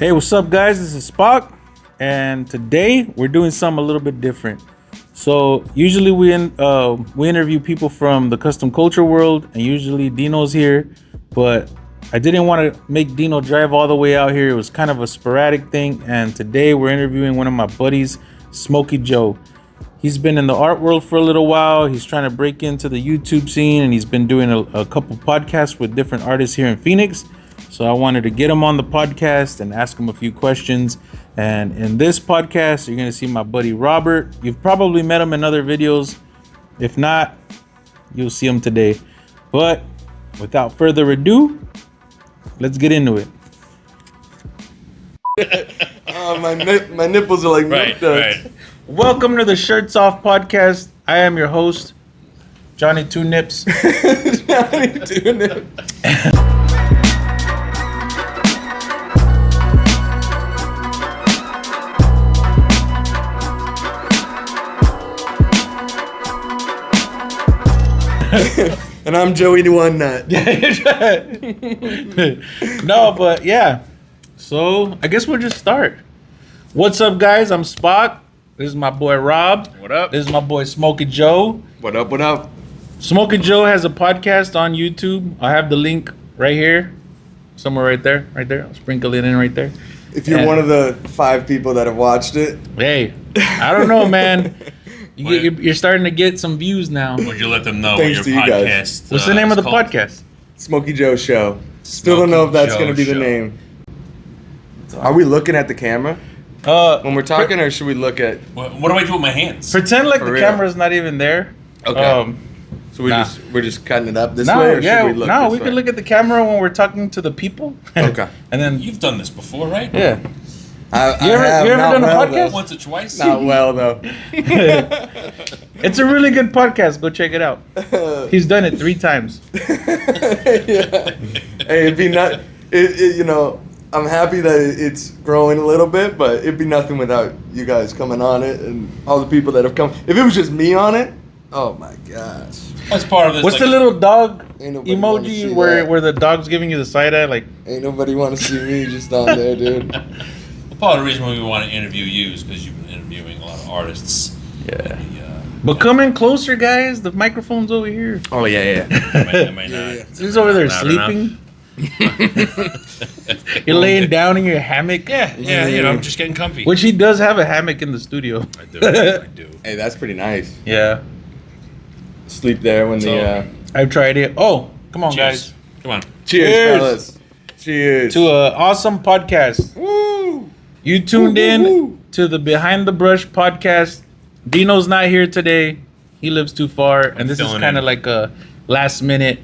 Hey, what's up, guys? This is Spock, and today we're doing something a little bit different. So usually we interview people from the custom culture world, and usually Dino's here, but I didn't want to make Dino drive all the way out here. It was kind of a sporadic thing, and today we're interviewing one of my buddies, Smokey Joe. He's been in the art world for a little while. He's trying to break into the YouTube scene, and he's been doing a couple podcasts with different artists here in Phoenix. So I wanted to get him on the podcast and ask him a few questions. And in this podcast, you're going to see my buddy Robert. You've probably met him in other videos. If not, you'll see him today. But without further ado, let's get into it. My nipples are like milk duds. Right. Welcome to the Shirts Off podcast. I am your host, Johnny Two Nips. Johnny Two Nips. And I'm Joey the One Nut. No, but yeah. So I guess we'll just start. What's up, guys? I'm Spock. This is my boy Rob. What up? This is my boy Smokey Joe. What up, what up? Smokey Joe has a podcast on YouTube. I have the link right here. Somewhere right there. I'll sprinkle it in right there. If you're one of the 5 people that have watched it. Hey, I don't know, man. You're starting to get some views now. Would you let them know Thanks what to your you podcast guys. What's the name of the called? podcast? Smokey Joe Show. Still don't know if that's going to be the Joe name. Are we looking at the camera when we're talking, or should we look at... What do I do with my hands? Pretend like For the real. camera's not even there. Okay. So Nah. we're just cutting it up this No, way, or yeah, should we look no, this we way? can look at the camera when we're talking to the people. Okay. And then, You've done this before, right? yeah. I You ever have, done not a well, podcast? though. Once or twice? Not well, though. It's a really good podcast. Go check it out. He's done it 3 times. Yeah. Hey, it'd be not... I'm happy that it's growing a little bit, but it'd be nothing without you guys coming on it and all the people that have come. If it was just me on it, oh my gosh. That's part of this. What's the little dog Ain't nobody wanna emoji see where that. the dog's giving you the side eye? Like, Ain't nobody want to see me just on there, dude. Part of the reason why we want to interview you is because you've been interviewing a lot of artists. yeah. But come in closer, guys. The microphone's over here. Oh, yeah. I might not. Yeah. He's over there Loud sleeping. You're laying down in your hammock. Yeah, I'm just getting comfy. Which he does have a hammock in the studio. I do. Hey, that's pretty nice. Yeah. Sleep there when So- I've tried it. Oh, come on, Cheers. guys. Come on. Cheers, Cheers. fellas. Cheers. To an awesome podcast. Woo! You tuned in Woo. to the Behind the Brush podcast. Dino's not here today. He lives too far. And this is filling kind of in. like a last minute.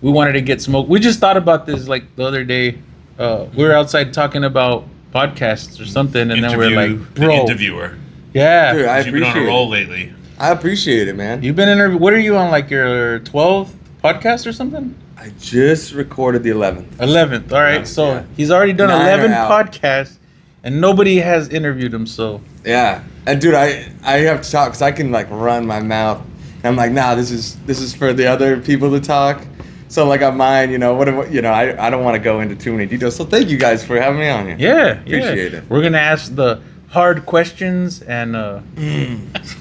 We wanted to get smoke. We just thought about this like the other day. We were outside talking about podcasts or something. And then we're like, the bro. interviewer. Yeah. Dude, I You've been on a appreciate roll it. lately. I appreciate it, man. You've been interviewed. What are you on, like your 12th podcast or something? I just recorded the 11th. 11th. All right. So Yeah. he's already done 9 are 11 out. podcasts and nobody has interviewed him. So Yeah. And dude, I have to talk because I can like run my mouth. And I'm like, nah, this is for the other people to talk. So like on mine, I don't want to go into too many details. So thank you guys for having me on here. yeah. Appreciate it. We're going to ask the hard questions and You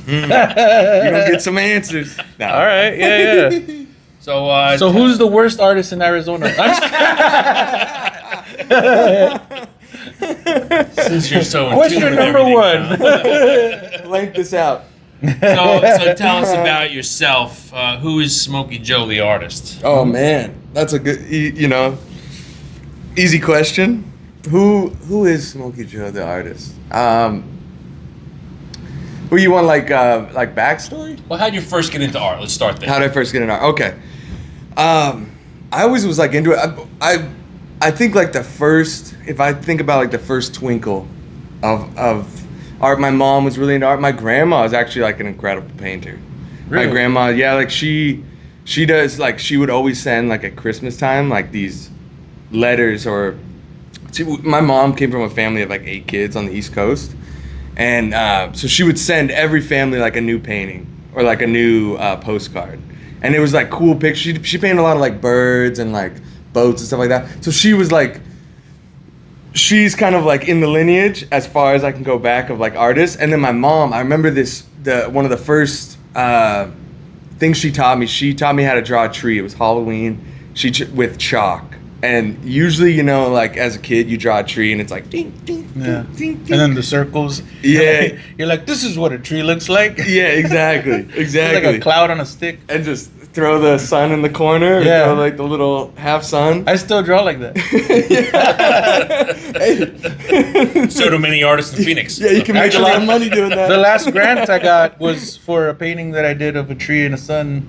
don't get some answers. No. all right. Yeah. So, So who's the worst artist in Arizona? since you're so in Question tune with number everything 1. Blank this out. now. So tell us about yourself. Who is Smokey Joe, the artist? Oh man, that's a good, easy question. Who is Smokey Joe the artist? Who you want like backstory? Well, how'd you first get into art? Let's start there. How did I first get into art? Okay. I always was like into it. I think like if I think about like the first twinkle of art, my mom was really into art. My grandma is actually like an incredible painter. Really? My grandma, yeah, like she does, like she would always send like at Christmas time like these letters or my mom came from a family of like 8 kids on the East Coast. And so she would send every family like a new painting or like a new postcard. And it was like cool pictures. She painted a lot of like birds and like boats and stuff like that. So she was like she's kind of like in the lineage as far as I can go back of like artists. And then my mom, I remember one of the first things she taught me how to draw a tree. It was Halloween. With chalk. And usually, you know, like as a kid, you draw a tree and it's like ding, ding, Yeah. ding, ding, And ding. then the circles. Yeah. You're like, this is what a tree looks like. Yeah, exactly. It's Exactly. like a cloud on a stick. And just throw the sun in the corner, or Yeah. throw like the little half sun. I still draw like that. Hey. So do many artists in Phoenix. Yeah, you can make a lot of money doing that. The last grant I got was for a painting that I did of a tree in the sun.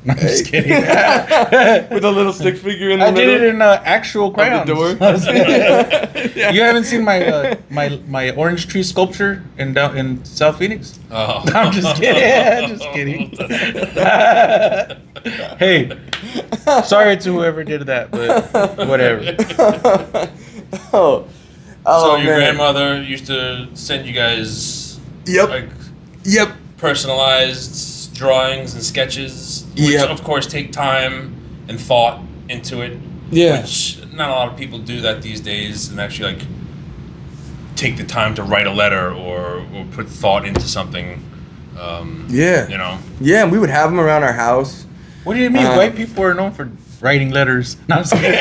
No, I'm just kidding. With a little stick figure in the I middle. did it in actual crayons. door. Yeah. You haven't seen my orange tree sculpture in South Phoenix? Oh. I'm just kidding. Just kidding. Hey, sorry to whoever did that, but whatever. Oh. So your man. grandmother used to send you guys Yep. like Yep. personalized drawings and sketches, which Yep. of course take time and thought into it. Yeah. Which not a lot of people do that these days and actually like take the time to write a letter or put thought into something. Yeah. You know. Yeah, and we would have them around our house. What do you mean? White people are known for writing letters. No, I'm just kidding.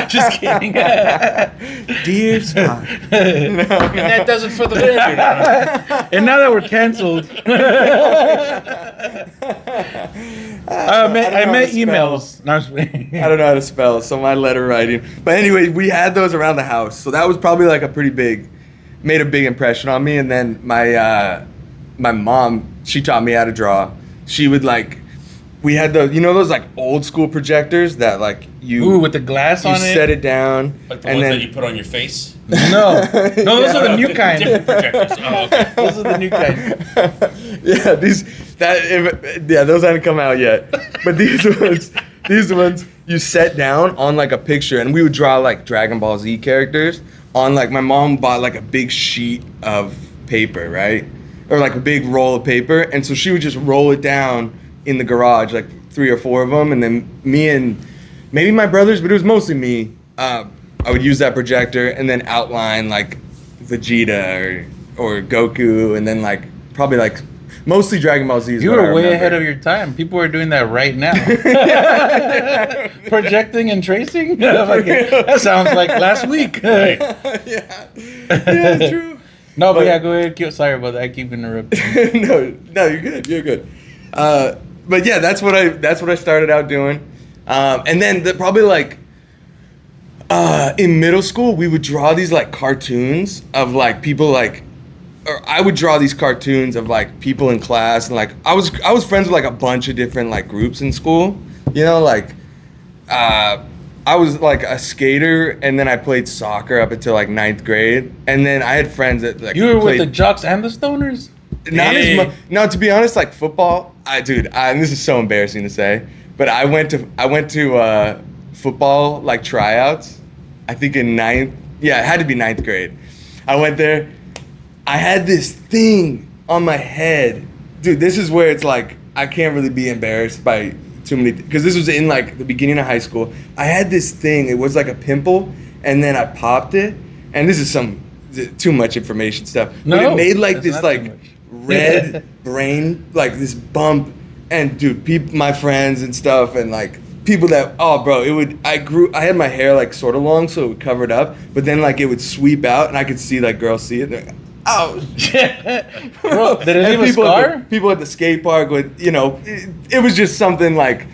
Just kidding. Dear Spock. And that does it for the interview. And now that we're canceled, I met emails. No, I'm just kidding. I don't know how to spell, so my letter writing. But anyway, we had those around the house, so that was probably like made a big impression on me. And then my mom, she taught me how to draw. She would like, we had those like old school projectors that like Ooh, with the glass you on it. set it down, Like the and ones then that you put on your face. No, those are the new kind. Different projectors. Oh, okay. Those are the new kind. those hadn't come out yet. But these ones you set down on like a picture, and we would draw like Dragon Ball Z characters on like, my mom bought like a big sheet of paper, right? Or like a big roll of paper, and so she would just roll it down in the garage, like 3 or 4 of them, and then me and maybe my brothers, but it was mostly me. I would use that projector and then outline like Vegeta or Goku, and then like probably like mostly Dragon Ball Z. You were way ahead of your time. People are doing that right now. Projecting and tracing? That sounds like last week. Yeah, true. No, but yeah, go ahead. Sorry about that. I keep interrupting. No, you're good. You're good. But yeah, that's what I started out doing. And then probably like in middle school, we would draw these like cartoons of like people like, or I would draw these cartoons of like people in class, and like I was friends with like a bunch of different like groups in school. You know, like I was like a skater, and then I played soccer up until like 9th grade, and then I had friends that like You were with played, the jocks and the stoners? not Hey. as much. No, to be honest, like football, and this is so embarrassing to say, but I went to football like tryouts. I think in 9th. Yeah, it had to be 9th grade. I went there. I had this thing on my head, dude. This is where it's like I can't really be embarrassed by too many, because this was in like the beginning of high school. I had this thing. It was like a pimple, and then I popped it. And this is some too much information stuff. But No, it made like that's this not like too much. red brain, like this bump. And dude, my friends and stuff, and like people that, oh bro, I had my hair like sort of long, so it would cover it up, but then like it would sweep out, and I could see like girls see it. And they're like, oh, Bro, did it and leave a scar? people at the skate park would, it was just something like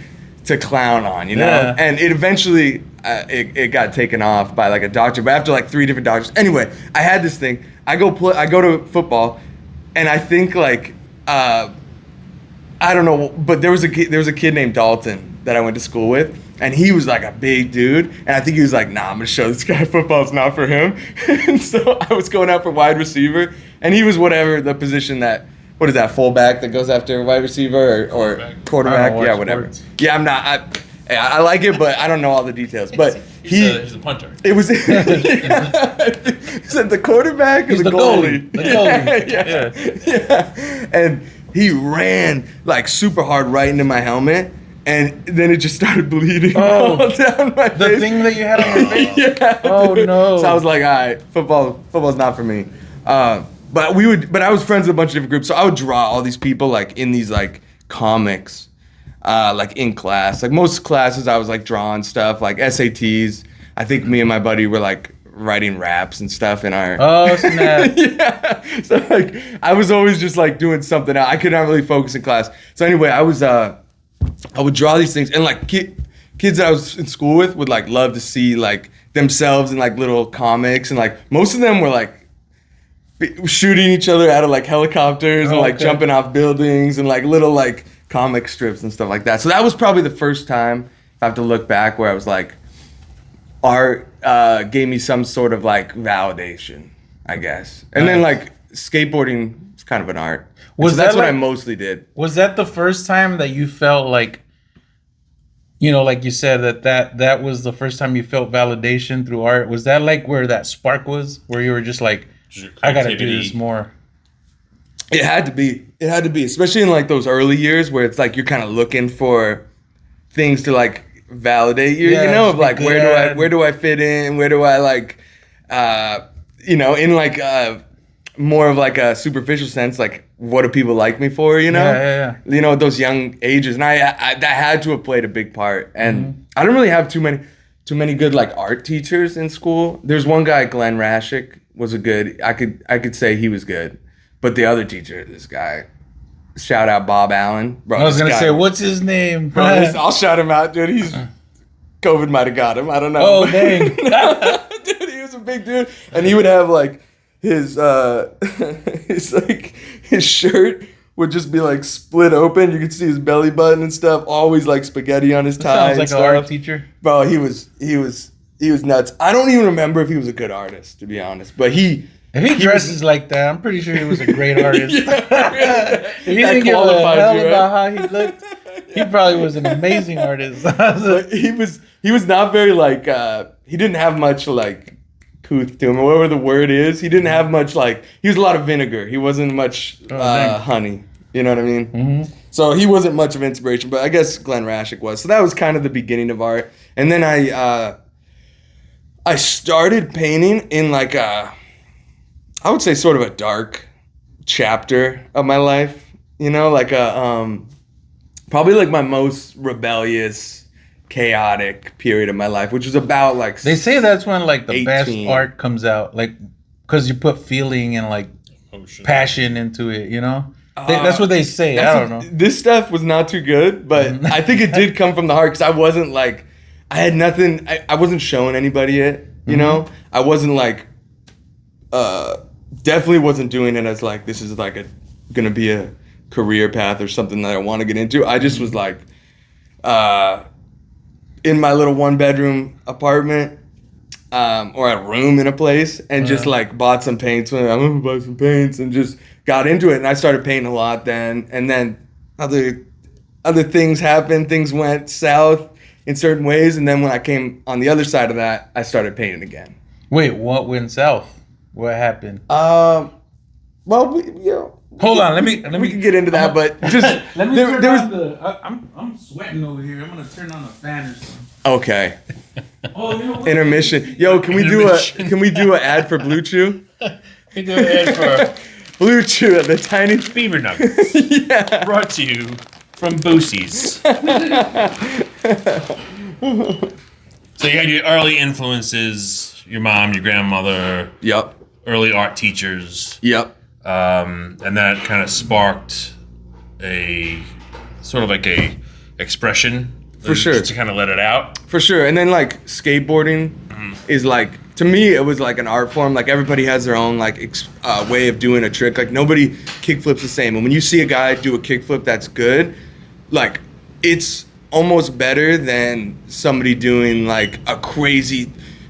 to clown on, Yeah. And it eventually it got taken off by like a doctor, but after like 3 different doctors. Anyway, I had this thing. I go to football, and I think like I don't know, but there was a kid named Dalton that I went to school with, and he was like a big dude, and I think he was like, nah, I'm gonna show this guy football's not for him. And so I was going out for wide receiver, and he was whatever the position that, what is that, fullback that goes after wide receiver or quarterback? I don't Yeah, watch whatever. sports. Yeah, I'm not. I like it, but I don't know all the details. But He's the punter. it was. Is it the quarterback or He's the the goalie? goalie. The goalie. Yeah. And he ran like super hard right into my helmet. and then it just started bleeding Oh, all down my The face. thing that you had on your face? Yeah. Oh, dude. no. So I was like, all right, football's not for me. But I was friends with a bunch of different groups, so I would draw all these people like in these like comics, like in class. Like most classes, I was like drawing stuff like SATs. I think me and my buddy were like writing raps and stuff in our. Oh, snap. Yeah. So like I was always just like doing something else. I could not really focus in class. So anyway, I would draw these things, and like kids that I was in school with would like love to see like themselves in like little comics, and like most of them were like shooting each other out of like helicopters and like okay. jumping off buildings and like little like comic strips and stuff like that. So that was probably the first time, if I have to look back, where I was like, art gave me some sort of like validation, I guess. And then like skateboarding is kind of an art. Was So that's that what I like- mostly did. Was that the first time that you felt like, you know, like you said, that was the first time you felt validation through art? Was that like where that spark was, where you were just like, I gotta do Creativity. this more? It had to be. It had to be, especially in like those early years where it's like you're kind of looking for things to like validate you. Yeah, You know, just of be like good. where do I fit in? Where do I like, you know, in like more of like a superficial sense, like what do people like me for? You know, Yeah. you know, at those young ages, and I that had to have played a big part. And Mm-hmm. I don't really have too many good like art teachers in school. There's one guy, Glenn Rashick, was a good. I could say he was good, but the other teacher, this guy, shout out Bob Allen. Bro, I was this gonna guy- say, what's his name? bro, I'll shout him out, dude. He's COVID might have got him. I don't know. Oh, dang. Dude, he was a big dude, and he would have like his his shirt would just be like split open. You could see his belly button and stuff. Always like spaghetti on his tie. Sounds like and an art stuff. teacher. Bro, he was nuts. I don't even remember if he was a good artist, to be honest. But he If he dresses like that, I'm pretty sure he was a great artist. If he That didn't give a qualifies hell you, right? about how he looked, he probably was an amazing artist. But he was not very like he didn't have much like couth to him, or whatever the word is. He didn't have much like he was a lot of vinegar. He wasn't much dang. honey. You know what I mean? Mhm. So he wasn't much of inspiration, but I guess Glenn Rashick was. So that was kind of the beginning of art. And then I started painting in like I would say sort of a dark chapter of my life. You know, like probably like my most rebellious, chaotic period of my life, which was about like They say that's when like the best 18. art comes out, like because you put feeling and like passion into it. You know, that's what they say. I don't know. This stuff was not too good, but I think it did come from the heart because I wasn't like, I had nothing, I wasn't showing anybody it, you know? I wasn't like, definitely wasn't doing it as like, this is like gonna be a career path or something that I want to get into. I just was like, in my little 1-bedroom apartment, or a room in a place, and just like bought some paints. I'm gonna buy some paints, and just got into it. And I started painting a lot then. And then other things happened. Things went south in certain ways. And then when I came on the other side of that, I started painting again. Wait, what went south? What happened? Well, you know, Hold on, let me. we can get into that, but just Let me there turn was on the. I'm sweating over here. I'm gonna turn on a fan or something. okay. Oh, you know what? Intermission. Yo, can we do an ad for Blue Chew? We do it for Blue Chew, the tiny. Beaver Nuggets. Yeah. Brought to you from Boosie's. So you had your early influences, your mom, your grandmother, Yep. early art teachers, Yep. and that kind of sparked a sort of like a expression For sure. just to kind of let it out. For sure. And then like skateboarding is like, to me, it was like an art form. Like everybody has their own like way of doing a trick. Like nobody kickflips the same. And when you see a guy do a kickflip that's good, like it's almost better than somebody doing like a crazy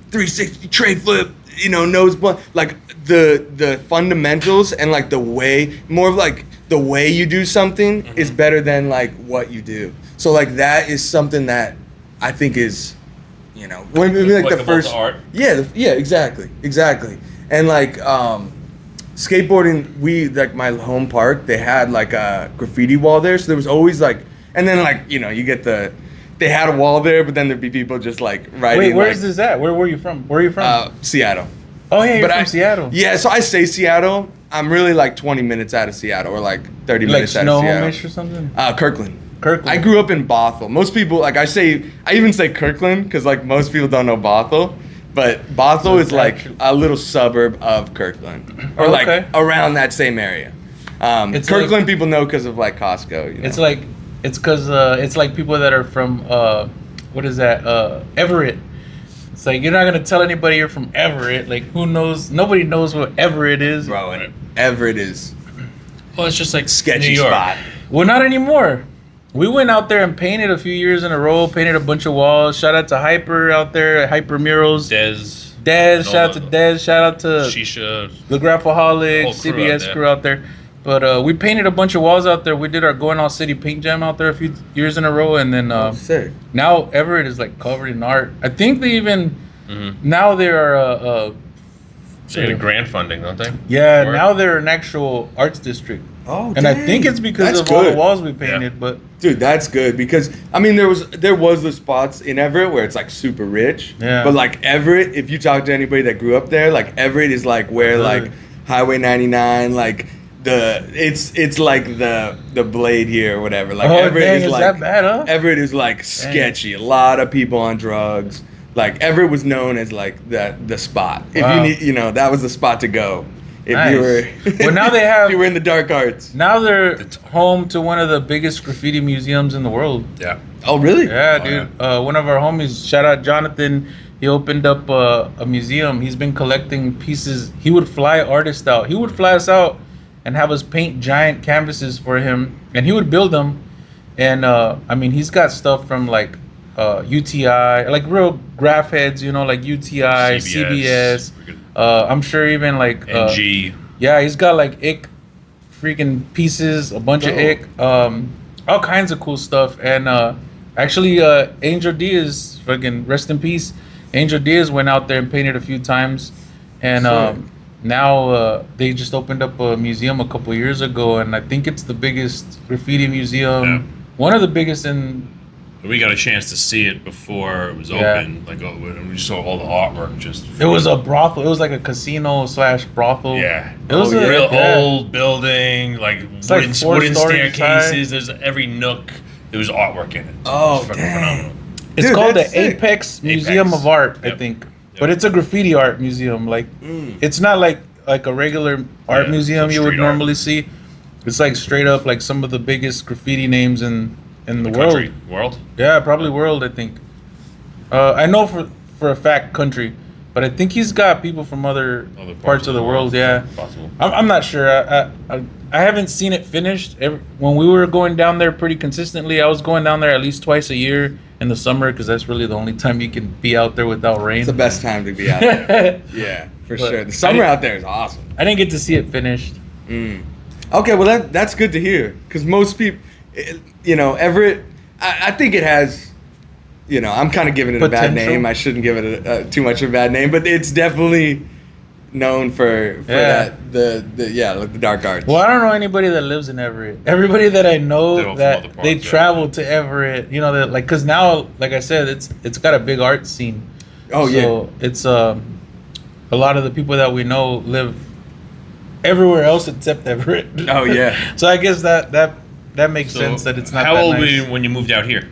360 tray flip, you know, nose blunt. Like the fundamentals and like the way, more of like the way you do something is better than like what you do. So like that is something that I think is, you know, when maybe like the Applicable first to art. Yeah, exactly. And like skateboarding, we like my home park, they had like a graffiti wall there, so there was always like And then like you get they had a wall there, but then there'd be people just like riding. Wait, where's like, this at? Where were you from? Where are you from? Seattle. Oh yeah, you're from Seattle. Yeah, so I say Seattle. I'm really like 20 minutes out of Seattle, or like 30 Like minutes out of Seattle. Snohomish or something? Kirkland. Kirkland. I grew up in Bothell. Most people I even say Kirkland because like most people don't know Bothell, but Bothell is like a little suburb of Kirkland, or like around that same area. It's Kirkland like, people know because of like Costco. It's like it's like people that are from what is that Everett. It's like you're not gonna tell anybody you're from Everett. Like who knows? Nobody knows what Everett is. Bro, and Everett is Well, it's just like sketchy New York. spot. Well, not anymore. We went out there and painted a few years in a row. Painted a bunch of walls. Shout out to Hyper out there. Hyper Murals. Dez. Shout out to Dez. Shout out to Shisha. the Graphaholics, Whole crew CBS out crew out there. But we painted a bunch of walls out there. We did our Going All City Paint Jam out there a few years in a row, and then Sick. now Everett is like covered in art. I think they even now they are They get grant funding, don't they? yeah, now they're an actual arts district. Oh, And I dang. think it's because That's of all the good. walls we painted. But Dude, that's good because I mean there was the spots in Everett where it's like super rich. Yeah. But like Everett, if you talk to anybody that grew up there, like Everett is like where like Highway 99, like it's like the Blade here or whatever. Like Everett dang, is like that bad, huh? Everett is like sketchy. A lot of people on drugs. Like Everett was known as like the spot. If Wow. you need that was the spot to go. If Nice. you were Well, now they have- if you were in the dark arts. now they're home to one of the biggest graffiti museums in the world. Yeah. Oh really? Yeah, Oh, dude. One of our homies, shout out Jonathan. He opened up a museum. He's been collecting pieces. He would fly artists out. He would fly us out and have us paint giant canvases for him, and he would build them. And I mean, he's got stuff from like UTI, like real graph heads, like UTI, CBS. I'm sure even like NG. yeah, he's got like ick freaking pieces, a bunch of ick, all kinds of cool stuff. And actually, Angel Diaz, fucking rest in peace. Angel Diaz went out there and painted a few times, and now they just opened up a museum a couple years ago, and I think it's the biggest graffiti museum, Yeah. one of the biggest in. We got a chance to see it before it was open. Like when we saw all the artwork. Just It was a brothel. It was like a casino / brothel. yeah. It was a real yeah. old building, like like wooden 4 stories staircases. There's every nook. There was artwork in it. Oh, It's fucking dang. phenomenal. It's Dude, called the that's sick. Apex Museum Apex. of Art, I Yep. think. Yep. But it's a graffiti art museum. Like, it's not like a regular art Yeah, museum some you would street art. normally see. It's like straight up like some of the biggest graffiti names in the Country, world. world. Yeah, probably world, I think. I know for a fact country, but I think he's got people from other parts of the world. Yeah, Possible. I'm not sure. I haven't seen it finished. When we were going down there pretty consistently, I was going down there at least twice a year in the summer because that's really the only time you can be out there without rain. It's the best time to be out there. Yeah, for But sure. The I summer didn't- out there is awesome. I didn't get to see it finished. Okay, well that's good to hear because most people, Everett, I think it has, I'm kind of giving it a bad Potential. name. I shouldn't give it too much of a bad name, but it's definitely known for Yeah. that like the dark arts. Well, I don't know anybody that lives in Everett. Everybody that I They're all know from that other parts, they yeah. travel to Everett, that like because now, like I said, it's got a big art scene. Oh, yeah. So it's a lot of the people that we know live everywhere else except Everett. Oh, yeah. So I guess that makes sense that it's not. How that old nice. were you when you moved out here?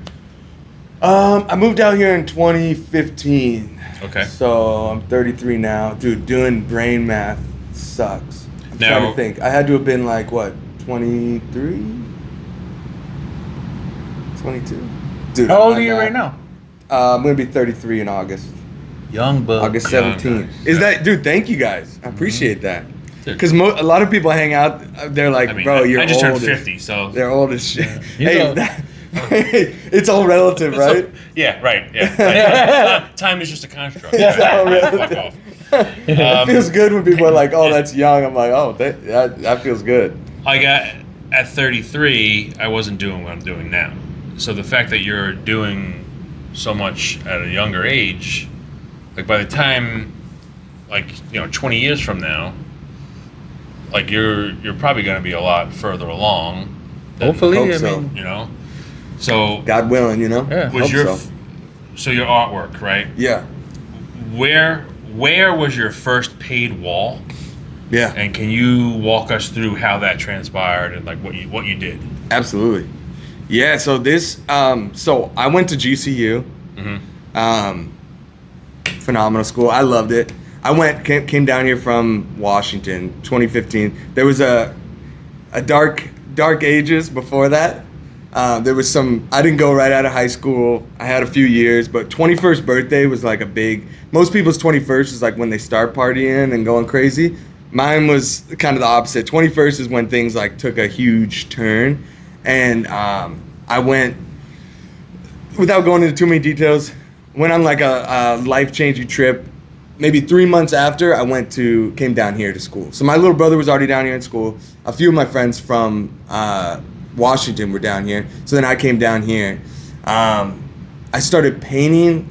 I moved out here in 2015. Okay. So I'm 33 now. Dude, doing brain math sucks. I'm Now- trying to think. I had to have been like, what, 23? 22? Dude, How old my are you God. right now? I'm going to be 33 in August. Young bug. August Young 17th. guys. Is Yeah. that, dude, thank you guys. I appreciate that. Dude. Because a lot of people hang out, they're like, I mean, bro, you're I just old turned as- 50, so They're old as shit. You Hey, know- it's all relative, right? yeah, right. Yeah. Time is just a construct. all Right? relative. Fuck off. It feels good when people are like, oh, that's young. I'm like, oh, that feels good. Like at 33, I wasn't doing what I'm doing now. So the fact that you're doing so much at a younger age, like by the time, 20 years from now, like you're probably going to be a lot further along. than- Hopefully, Hope I so. mean, So God willing, you know. Yeah. was Hope your so. so your artwork, right? Yeah. Where was your first paid wall? Yeah. And can you walk us through how that transpired and like what you did? Absolutely. Yeah, so this so I went to GCU. Phenomenal school. I loved it. Came down here from Washington 2015. There was a dark ages before that. There was some, I didn't go right out of high school. I had a few years, but 21st birthday was like most people's 21st is like when they start partying and going crazy. Mine was kind of the opposite. 21st is when things like took a huge turn. And I went, without going into too many details, went on like a life-changing trip. Maybe 3 months after, I came down here to school. So my little brother was already down here in school. A few of my friends from Washington were down here. So then I came down here. I started painting,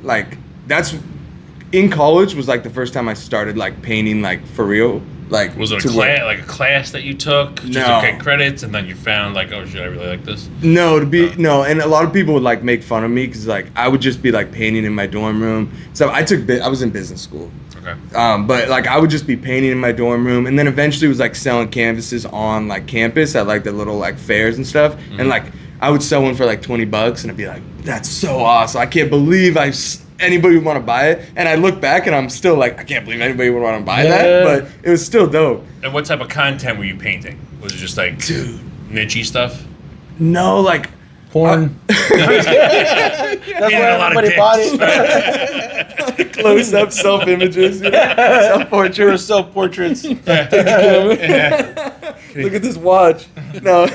in college was like the first time I started like painting like for real. Like, Was it a class that you took just to get credits, and then you found like, oh shit, I really like this? No, and a lot of people would like make fun of me because like I would just be like painting in my dorm room. So I was in business school. Okay. But like I would just be painting in my dorm room, and then eventually was like selling canvases on like campus at like the little like fairs and stuff. Mm-hmm. And like I would sell one for like $20, and I'd be like, that's so awesome! I can't believe anybody would want to buy it. And I look back and I'm still like, I can't believe anybody would want to buy that, but it was still dope. And what type of content were you painting? Was it just like niche-y stuff? No, like Porn. That's why a lot of everybody bought it. close up self images, self-portraits. Self-portraits. Look at this watch. No.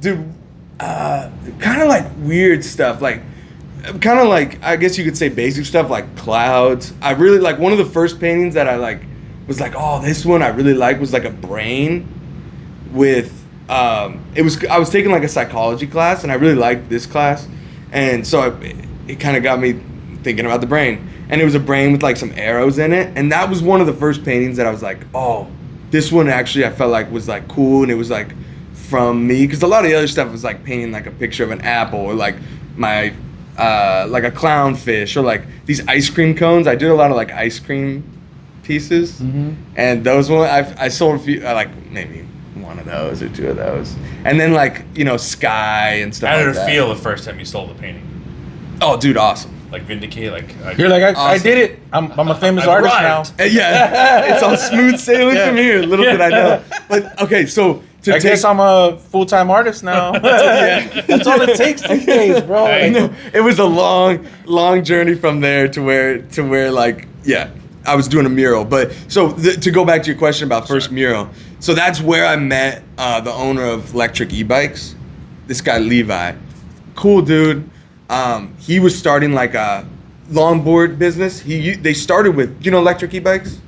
Dude, kind of like weird stuff, like kind of like, I guess you could say basic stuff like clouds. I really like one of the first paintings that I like was like, oh, this one I really like was like a brain with I was taking like a psychology class, and I really liked this class, and so it kind of got me thinking about the brain. And it was a brain with like some arrows in it, and that was one of the first paintings that I was like, oh, this one actually I felt like was like cool, and it was like from me, because a lot of the other stuff was like painting like a picture of an apple, or like my like a clownfish, or like these ice cream cones. I did a lot of like ice cream pieces, and those one I sold a few, like maybe one of those or two of those, and then like, you know, sky and stuff. How did like it that. feel the first time you sold the painting? Oh, dude, awesome. Like vindicate, like You're like, I Awesome. did it. I'm a famous I've artist arrived. now. Yeah, it's all smooth sailing from here. Little did I know. But okay, so I guess I'm a full-time artist now. That's all it takes these days, bro. Hey. No, it was a long journey from there to where like, yeah, I was doing a mural. But so to go back to your question about first mural, so that's where I met the owner of Electric E-Bikes, this guy Levi, cool dude. He was starting like a longboard business. They started with, you know, Electric E-Bikes.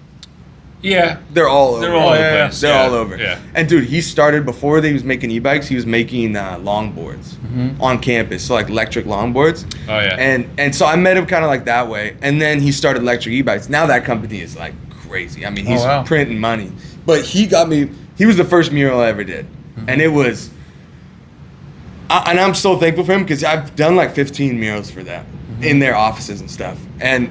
yeah, They're all over. they're all over the place. They're Yeah, all over. Yeah. And dude, he started before he was making e-bikes. He was making longboards on campus, so like electric longboards. Oh yeah. And so I met him kind of like that way. And then he started Electric E-Bikes. Now that company is like crazy. I mean, he's wow. printing money. But he got me. He was the first mural I ever did, and it was. And I'm so thankful for him because I've done like 15 murals for them in their offices and stuff. And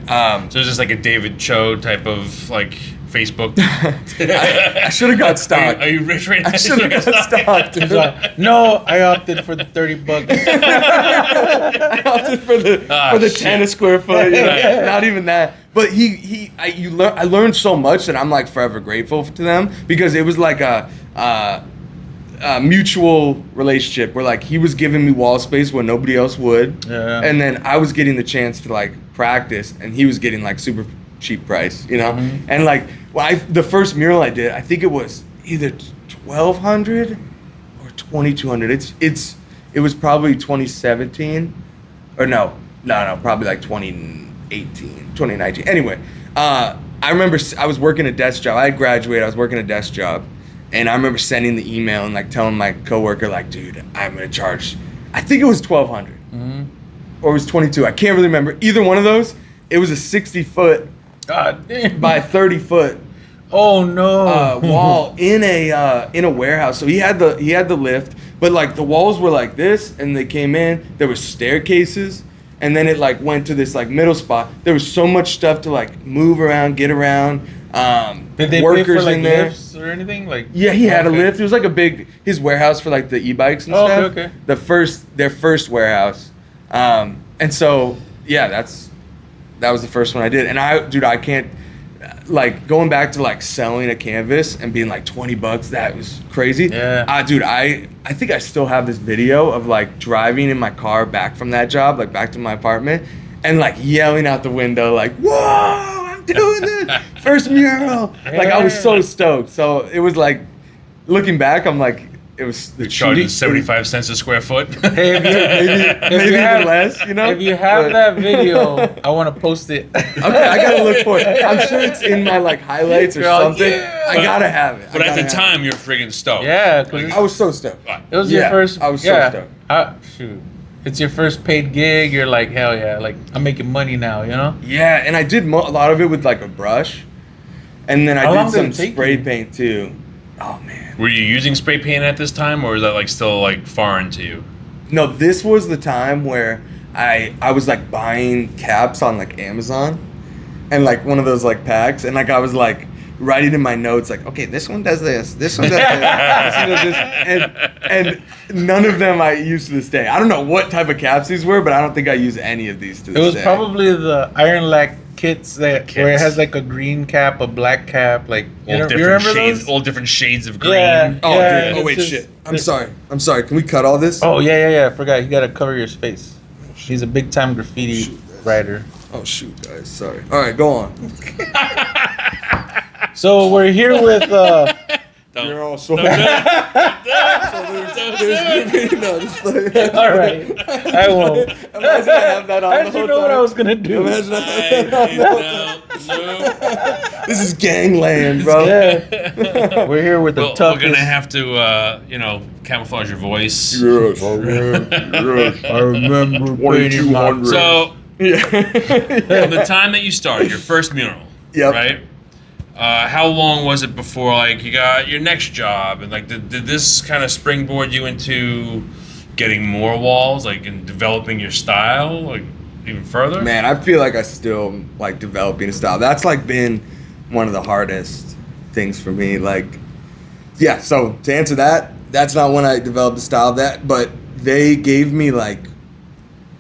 So it's just like a David Cho type of like Facebook. I should have got stock. Are you rich right now? I should have got stock, dude. No, I opted for the $30. I opted for the shit. 10 a square foot. You know, not even that. But I learned so much that I'm like forever grateful to them, because it was like a mutual relationship where like he was giving me wall space when nobody else would, and then I was getting the chance to like practice, and he was getting like super cheap price, you know. And like, the first mural I did, I think it was either 1,200 or 2,200. It was probably 2017, or no, probably like 2018, 2019. Anyway, I remember I was working a desk job. I had graduated. I was working a desk job. And I remember sending the email and like telling my coworker, like, dude, I'm gonna charge, I think it was 1,200 or it was 22. I can't really remember. Either one of those. It was a 60-foot God damn. by 30-foot Oh no. wall in a warehouse. So he had the lift, but like the walls were like this, and they came in. There were staircases, and then it like went to this like middle spot. There was so much stuff to like move around, get around. Did they workers pay for like in there. lifts or anything? Like Yeah, he had a Okay. lift. It was like his warehouse for like the e-bikes and Oh, stuff. okay. Their first warehouse. And so yeah, that was the first one I did. And I can't, like, going back to like selling a canvas and being like $20, that was crazy. Yeah. Dude, I think I still have this video of like driving in my car back from that job, like back to my apartment, and like yelling out the window, like, "Whoa, I'm doing this first mural!" Like I was so stoked. So it was like, looking back, I'm like, it was the You're charging cheating- 75 cents a square foot. Hey, if you, maybe even have- less, you know. if you have But- that video, I want to post it. Okay, I gotta look for it. I'm sure it's in my like highlights or You're all, something. yeah. I gotta have it. But I at the gotta have time, you're friggin' stoked. Yeah, 'cause I was so stoked. it was your Yeah, first. I was so yeah, stoked. shoot, it's your first paid gig. You're like, hell yeah! Like I'm making money now, you know. Yeah, and I did a lot of it with like a brush, and then How I long did did some it take spray you? paint too. Oh man. Were you using spray paint at this time, or is that like still like foreign to you? No, this was the time where I was like buying caps on like Amazon, and like one of those like packs, and like I was like writing in my notes like, okay, this one does this one does this, this one does this, and none of them I use to this day. I don't know what type of caps these were, but I don't think I use any of these to It this was day. probably the Iron Lac kits that Kits. where it has like a green cap, a black cap, like you All know, you different remember shades. those? All different shades of green. Yeah. Oh, Yeah, dude. Oh, it's wait, just- shit. I'm sorry. Can we cut all this? Oh yeah. I forgot. You gotta cover your face. He's a big time graffiti writer. Oh, shoot, guys. Sorry. All right, go on. So we're here with. Don't- You're all so. don't do it. No, just like- All right, I won't. Imagine I have that on How'd the you whole know what time. I was gonna do? Imagine I have that No. This is gangland, bro. Yeah. We're here with the Well, toughest. we're gonna have to, camouflage your voice. Yes. I remember 2200. So, Yeah. from the time that you started your first mural, Yep. right? How long was it before like you got your next job, and like did this kind of springboard you into getting more walls, like in developing your style, like even further? Man, I feel like I still like developing a style. That's like been one of the hardest things for me. Like, yeah. So to answer that, that's not when I developed a style. But they gave me like,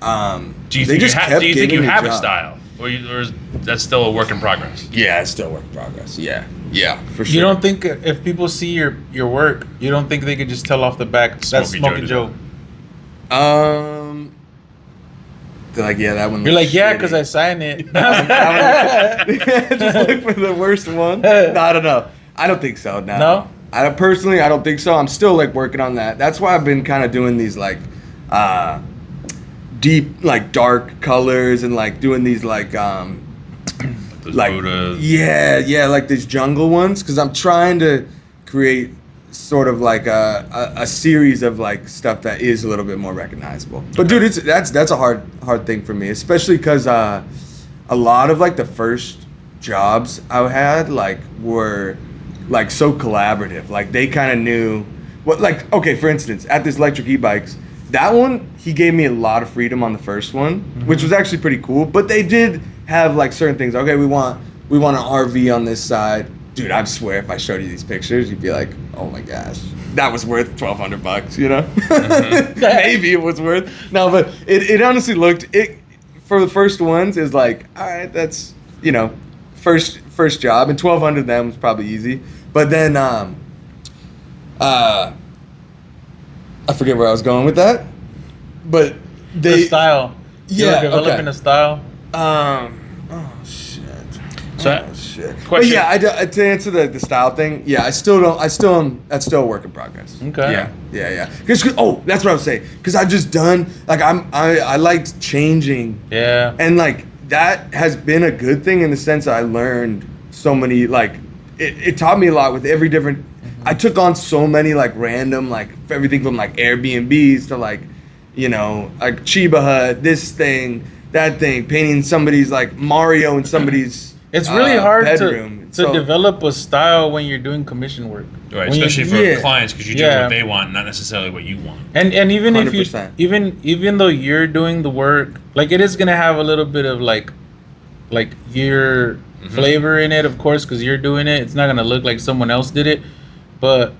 Do you they think just you, kept do you think giving you me have a jobs. style, or is that still a work in progress? Yeah, it's still work in progress. Yeah, for sure. You don't think if people see your work, you don't think they could just tell off the back that's Smokey Smokey Joe Joe? They're like, yeah, that one. You're looks like, yeah, shitty. because I signed it. Just look for the worst one. No, I don't know. I don't think so. No. No? I personally, I don't think so. I'm still like working on that. That's why I've been kind of doing these like deep, like dark colors, and like doing these like Those like Buddhas. yeah, like these jungle ones, because I'm trying to create sort of like a series of like stuff that is a little bit more recognizable. But dude, that's a hard thing for me, especially because a lot of like the first jobs I had like were like so collaborative. Like they kind of knew what, like, okay, for instance, at this electric e-bikes, that one, he gave me a lot of freedom on the first one, which was actually pretty cool. But they did have like certain things. Okay, we want an RV on this side. Dude, I swear if I showed you these pictures, you'd be like, oh my gosh, that was worth $1,200, you know? Maybe it was worth. No, but it honestly looked, for the first ones, is like, all right, that's, you know, first job, and 1,200 of them was probably easy. But then I forget where I was going with that, but The style. Yeah, You're developing okay. a style. oh shit. So, Oh shit. But question- yeah, to answer the style thing, yeah, that's still a work in progress. Okay. Yeah. That's what I was saying. Because I've just done, like, I liked changing, Yeah. and like that has been a good thing in the sense that I learned so many, like, it taught me a lot with every different. I took on so many like random, like everything from like Airbnbs to like, you know, like Chiba Hut, this thing, that thing, painting somebody's like Mario in somebody's It's really hard bedroom. to develop a style when you're doing commission work. Right, When especially you, for clients, because you do what they want, not necessarily what you want. and even if you 100%. even though you're doing the work, like it is gonna have a little bit of like your flavor in it, of course, because you're doing it. It's not gonna look like someone else did it, but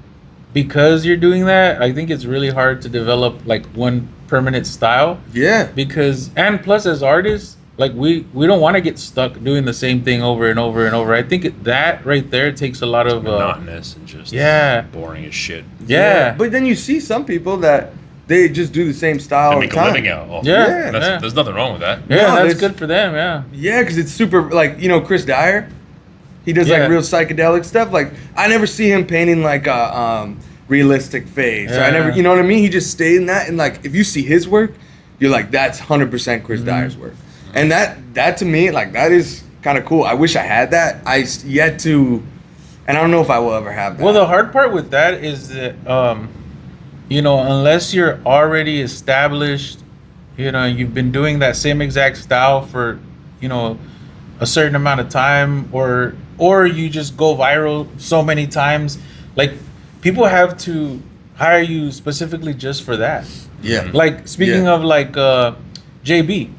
because you're doing that, I think it's really hard to develop like one permanent style. Yeah. Because and plus as artists, like we don't want to get stuck doing the same thing over and over and over. I think that right there takes a lot of Monotonous and just boring as shit. Yeah. But then you see some people that they just do the same style They all the make a time. living out of it. Yeah. There's nothing wrong with that. Yeah, No, that's there's- good for them. Yeah. Yeah, because it's super, like, Chris Dyer. He does, Yeah. like, real psychedelic stuff. Like, I never see him painting, like, a realistic face. Or I never, Yeah. you know what I mean? He just stayed in that. And, like, if you see his work, you're like, that's 100% Chris Dyer's work. And that to me, like, that is kind of cool. I wish I had that. Yet to, and I don't know if I will ever have that. Well, the hard part with that is that, unless you're already established, you've been doing that same exact style for, a certain amount of time, or you just go viral so many times, like people have to hire you specifically just for that. Yeah. Like speaking of like JB.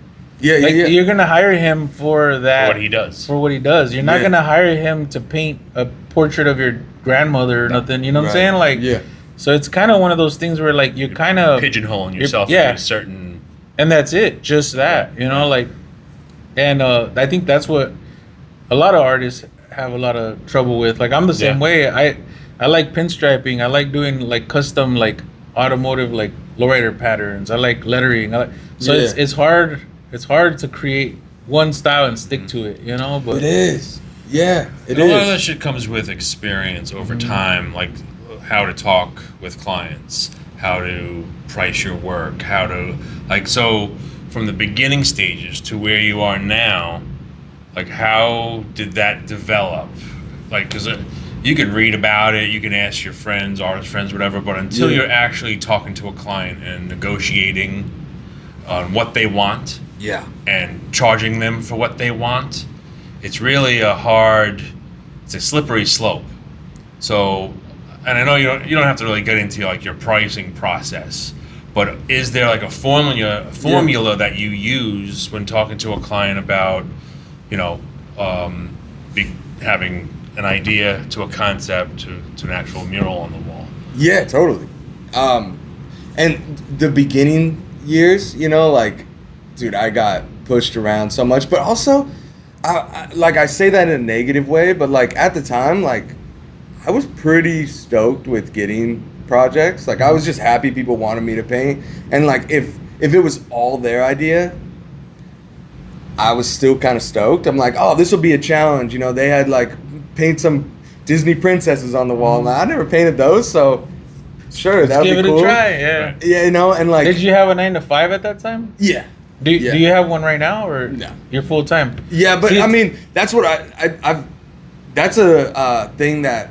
Yeah, Like yeah. you're gonna hire him for that. For what he does. For what he does. You're not Yeah. gonna hire him to paint a portrait of your grandmother or nothing. You know what I'm Right. saying? Like, Yeah. So it's kind of one of those things where like you're kind of Pigeonholing yourself yeah. to a certain. and that's it. Just that. Like, and I think that's what a lot of artists have a lot of trouble with. Like I'm the same Yeah. way. I like pinstriping. I like doing like custom like automotive like lowrider patterns. I like lettering. So Yeah. it's hard. It's hard to create one style and stick to it, But It is. Yeah, it A lot of that is. shit comes with experience over time, like how to talk with clients, how to price your work, how to so from the beginning stages to where you are now, like how did that develop? Like, because you can read about it, you can ask your friends, artist friends, whatever, but until Yeah. you're actually talking to a client and negotiating on what they want Yeah. and charging them for what they want, it's really it's a slippery slope. So, and I know you don't have to really get into like your pricing process, but is there like a formula that you use when talking to a client about, having an idea to a concept to an actual mural on the wall? Yeah, totally. And the beginning years, like, dude, I got pushed around so much, but also, I say that in a negative way, but like at the time, like I was pretty stoked with getting projects. Like I was just happy people wanted me to paint, and like if it was all their idea, I was still kind of stoked. I'm like, oh, this will be a challenge. They had like paint some Disney princesses on the wall, and I never painted those, so sure, that would give be it cool. a try. Yeah. Yeah, and like, Did you have a 9 to 5 at that time? yeah. Do Yeah. you have one right now, or No. you're full time? Yeah, but See, I mean, that's what I've that's a thing that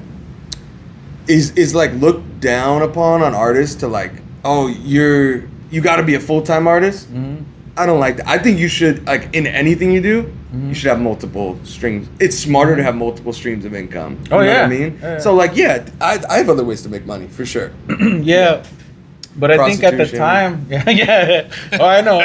is like looked down upon on artists to like, oh, you got to be a full-time artist. Mhm. I don't like that. I think you should, like, in anything you do, you should have multiple streams. It's smarter to have multiple streams of income. You Oh, know yeah. what I mean? Yeah. So like, yeah, I have other ways to make money for sure. Yeah, but I think at the Prostitution. time, yeah. Oh, I know.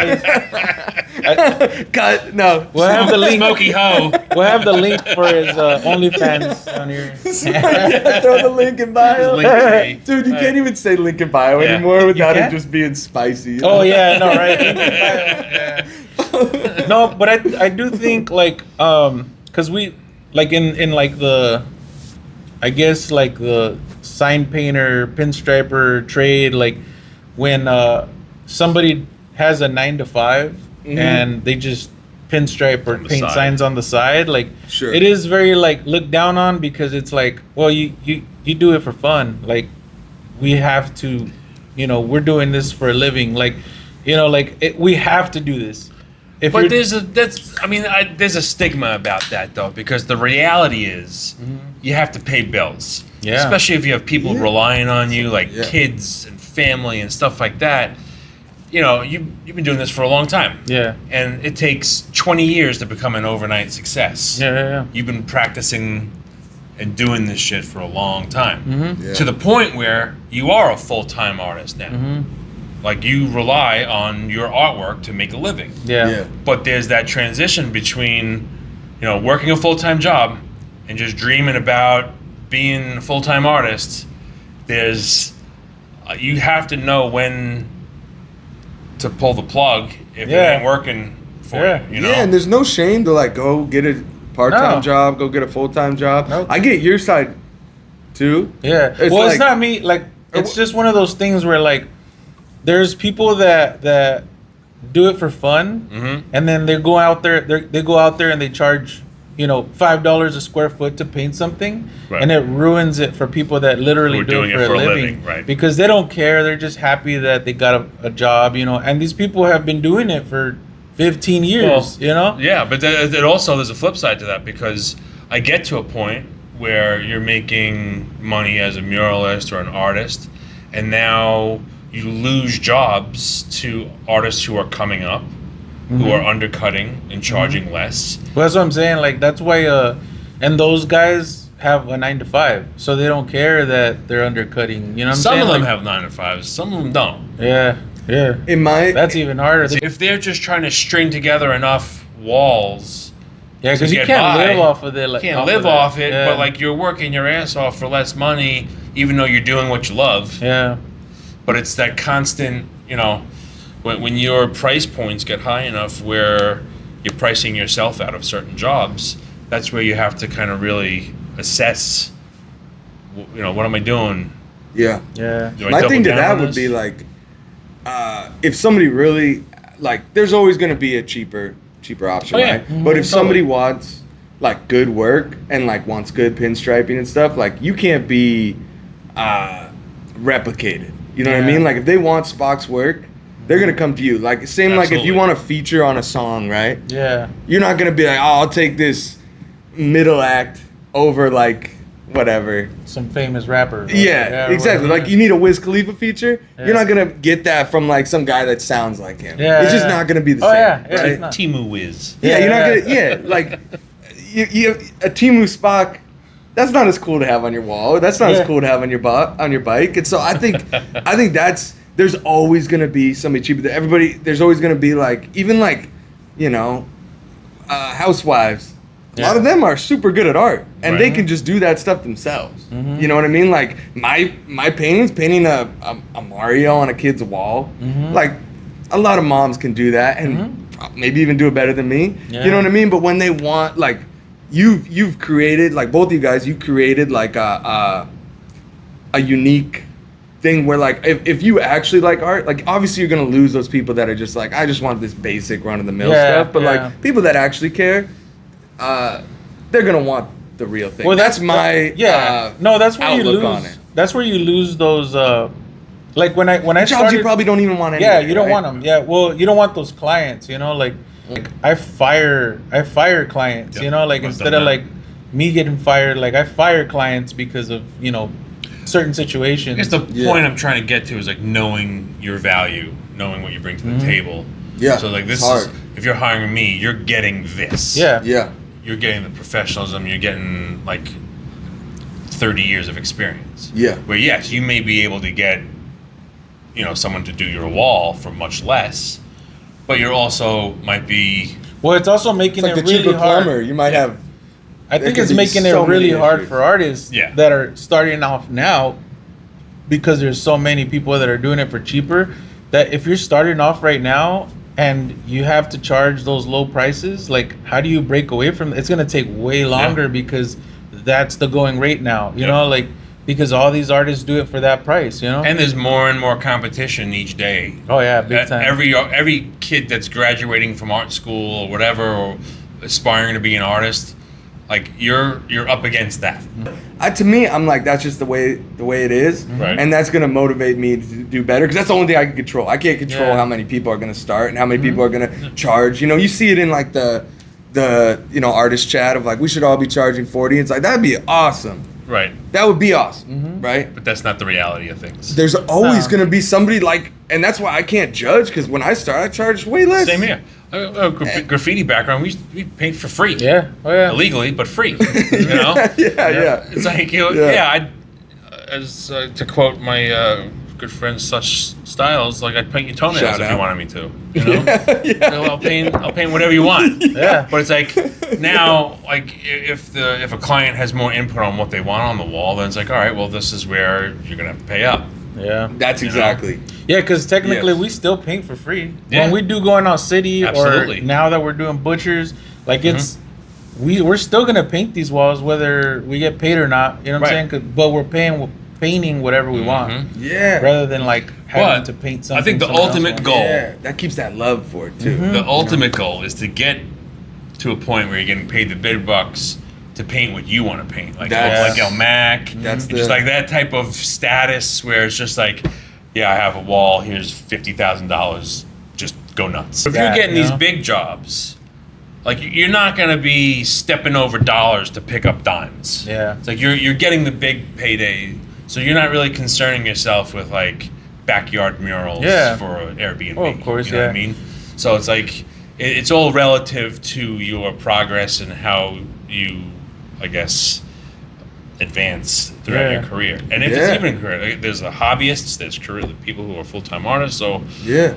Cut. No. We'll have the link. Smokey Ho. We'll have the link for his OnlyFans on here. Yeah, throw the link in bio. Link tree. Dude, you can't even say link in bio Yeah. anymore without it can't? just being spicy. Oh yeah, no, right? Yeah. No, but I do think like because we like in like the I guess like the sign painter pinstriper trade, like when somebody has a 9 to 5 and they just pinstripe or On the paint side. signs on the side, like Sure. it is very like looked down on because it's like, well, you do it for fun, like we have to, we're doing this for a living, like we have to do this. If But you're- there's a stigma about that though, because the reality is you have to pay bills. Yeah. Especially if you have people Yeah. relying on you, like Yeah. kids and family and stuff like that. you've been doing this for a long time. Yeah. And it takes 20 years to become an overnight success. Yeah. You've been practicing and doing this shit for a long time. Mm-hmm. Yeah. To the point where you are a full-time artist now. Mm-hmm. Like, you rely on your artwork to make a living. Yeah. But there's that transition between, working a full-time job and just dreaming about being a full-time artist. You have to know when to pull the plug if it ain't working for you. Yeah, and there's no shame to like go get a part-time No. job, go get a full-time job. Nope. I get your side too. Yeah. It's Well, like- it's not me. Like, it's just one of those things where, like, there's people that do it for fun, Mm-hmm. and then they go out there. They go out there and they charge, $5 a square foot to paint something, Right. and it ruins it for people that literally Who are do doing it for a living. right. Because they don't care. They're just happy that they got a job, And these people have been doing it for 15 years, Yeah, but it also, there's a flip side to that, because I get to a point where you're making money as a muralist or an artist, and now you lose jobs to artists who are coming up, who are undercutting and charging less. Well, that's what I'm saying. Like, that's why, and those guys have a 9 to 5, so they don't care that they're undercutting. You know what I'm Some saying? of them Like, have 9 to 5s, some of them don't. Yeah. In my That's even harder. If they're just trying to string together enough walls, Yeah, because to you get can't by, live off of it. Like, can't live that. off it, Yeah. but like, you're working your ass off for less money, even though you're doing what you love. Yeah. But it's that constant, when your price points get high enough where you're pricing yourself out of certain jobs, that's where you have to kind of really assess, what am I doing? yeah. Yeah. Do I My double thing to down that on would this? be like, if somebody really like, there's always going to be a cheaper option, Oh, yeah. right? But if Totally. somebody wants like good work and like wants good pinstriping and stuff, like you can't be replicated. You know what I Yeah. mean? Like if they want Spock's work, they're gonna come to you. Like same like if Absolutely. you want a feature on a song, right? Yeah. You're not gonna be like, oh, I'll take this middle act over like whatever. Some famous rapper. Yeah, exactly. whatever. Like you need a Wiz Khalifa feature. Yeah. You're not gonna get that from like some guy that sounds like him. Yeah, it's just yeah. not gonna be the Oh, same. yeah, yeah, right? it's not. Timu Wiz. Yeah, you're not Yeah. gonna. Yeah, like you a Timu Spock. That's not as cool to have on your wall. That's not Yeah. as cool to have on your bike. And so I think that's there's always gonna be somebody cheaper. There's always gonna be like even like housewives. A lot Yeah. of them are super good at art, and Right. they can just do that stuff themselves. Mm-hmm. You know what I mean? Like my paintings, painting a Mario on a kid's wall. Mm-hmm. Like a lot of moms can do that, and maybe even do it better than me. Yeah. You know what I mean? But when they want like you've created, like both of you guys, you created like a unique thing where like if you actually like art, like obviously you're gonna lose those people that are just like, I just want this basic run of the mill Yeah, stuff. But yeah. like people that actually care, they're gonna want the real thing. Well, that's my no, that's where you outlook lose. on it. That's where you lose those. Like when I Jobs started, you probably don't even want anyway. yeah, you don't right? want them. Yeah, well, you don't want those clients. Like I fire clients. Yeah, Like I've instead done of that. like me getting fired, like I fire clients because of certain situations. I guess the Yeah. point I'm trying to get to is like knowing your value, knowing what you bring to the table. Yeah, So like it's this hard. is, if you're hiring me, you're getting this. yeah, Yeah, You're getting the professionalism. You're getting like 30 years of experience. yeah, Where yes, you may be able to get, someone to do your wall for much less, but you're also might be. Well, it's also making it's like it the really cheaper hard. plumber. You might have. I There think could it's be making it so really many hard issues. for artists Yeah. that are starting off now, because there's so many people that are doing it for cheaper, that if you're starting off right now and you have to charge those low prices, like how do you break away from it? It's going to take way longer because that's the going rate now, you Yep. know, like because all these artists do it for that price, And there's more and more competition each day. oh yeah, big time. Every kid that's graduating from art school or whatever, or aspiring to be an artist, like you're up against that. To me, I'm like, that's just the way it is, Right. and that's gonna motivate me to do better because that's the only thing I can control. I can't control Yeah. how many people are gonna start and how many people are gonna charge. You see it in like the artist chat of like we should all be charging 40. It's like that'd be awesome. Right. That would be awesome, right? But that's not the reality of things. There's always going to be somebody like, and that's why I can't judge, because when I started, I charged way less. Same here. Graffiti background, we paint for free. Yeah. Oh yeah. Illegally, but free. You know? yeah. It's like, to quote my good friend Such Styles, like, I'd paint your toenails Shout if out. you wanted me to. You know? So I'll paint whatever you want. Yeah. But it's like now, like if a client has more input on what they want on the wall, then it's like, all right, well, this is where you're gonna have to pay up. Yeah. That's exactly. Yeah, because technically Yes. we still paint for free. Yeah. When we do going out city, Absolutely. or now that we're doing butchers, like it's we're still gonna paint these walls whether we get paid or not. You know what I'm saying? But we're painting whatever we want, Yeah. rather than like having But to paint something. I think the someone else ultimate wants. goal, Yeah. That keeps that love for it, too. the ultimate goal is to get to a point where you're getting paid the big bucks to paint what you want to paint, like That's- El Mac. That's Just the- like that type of status where it's just like, yeah, I have a wall. Here's $50,000. Just go nuts. If you're That, getting you these know? big jobs, like you're not gonna be stepping over dollars to pick up dimes. Yeah. It's like you're getting the big payday, so you're not really concerning yourself with like backyard murals Yeah. for an Airbnb. Oh, of course, you know what I yeah. mean? So it's like it's all relative to your progress and how you, I guess, advance throughout Yeah. your career. And if Yeah. it's even career, like, there's the hobbyists, there's career people who are full-time artists. So Yeah.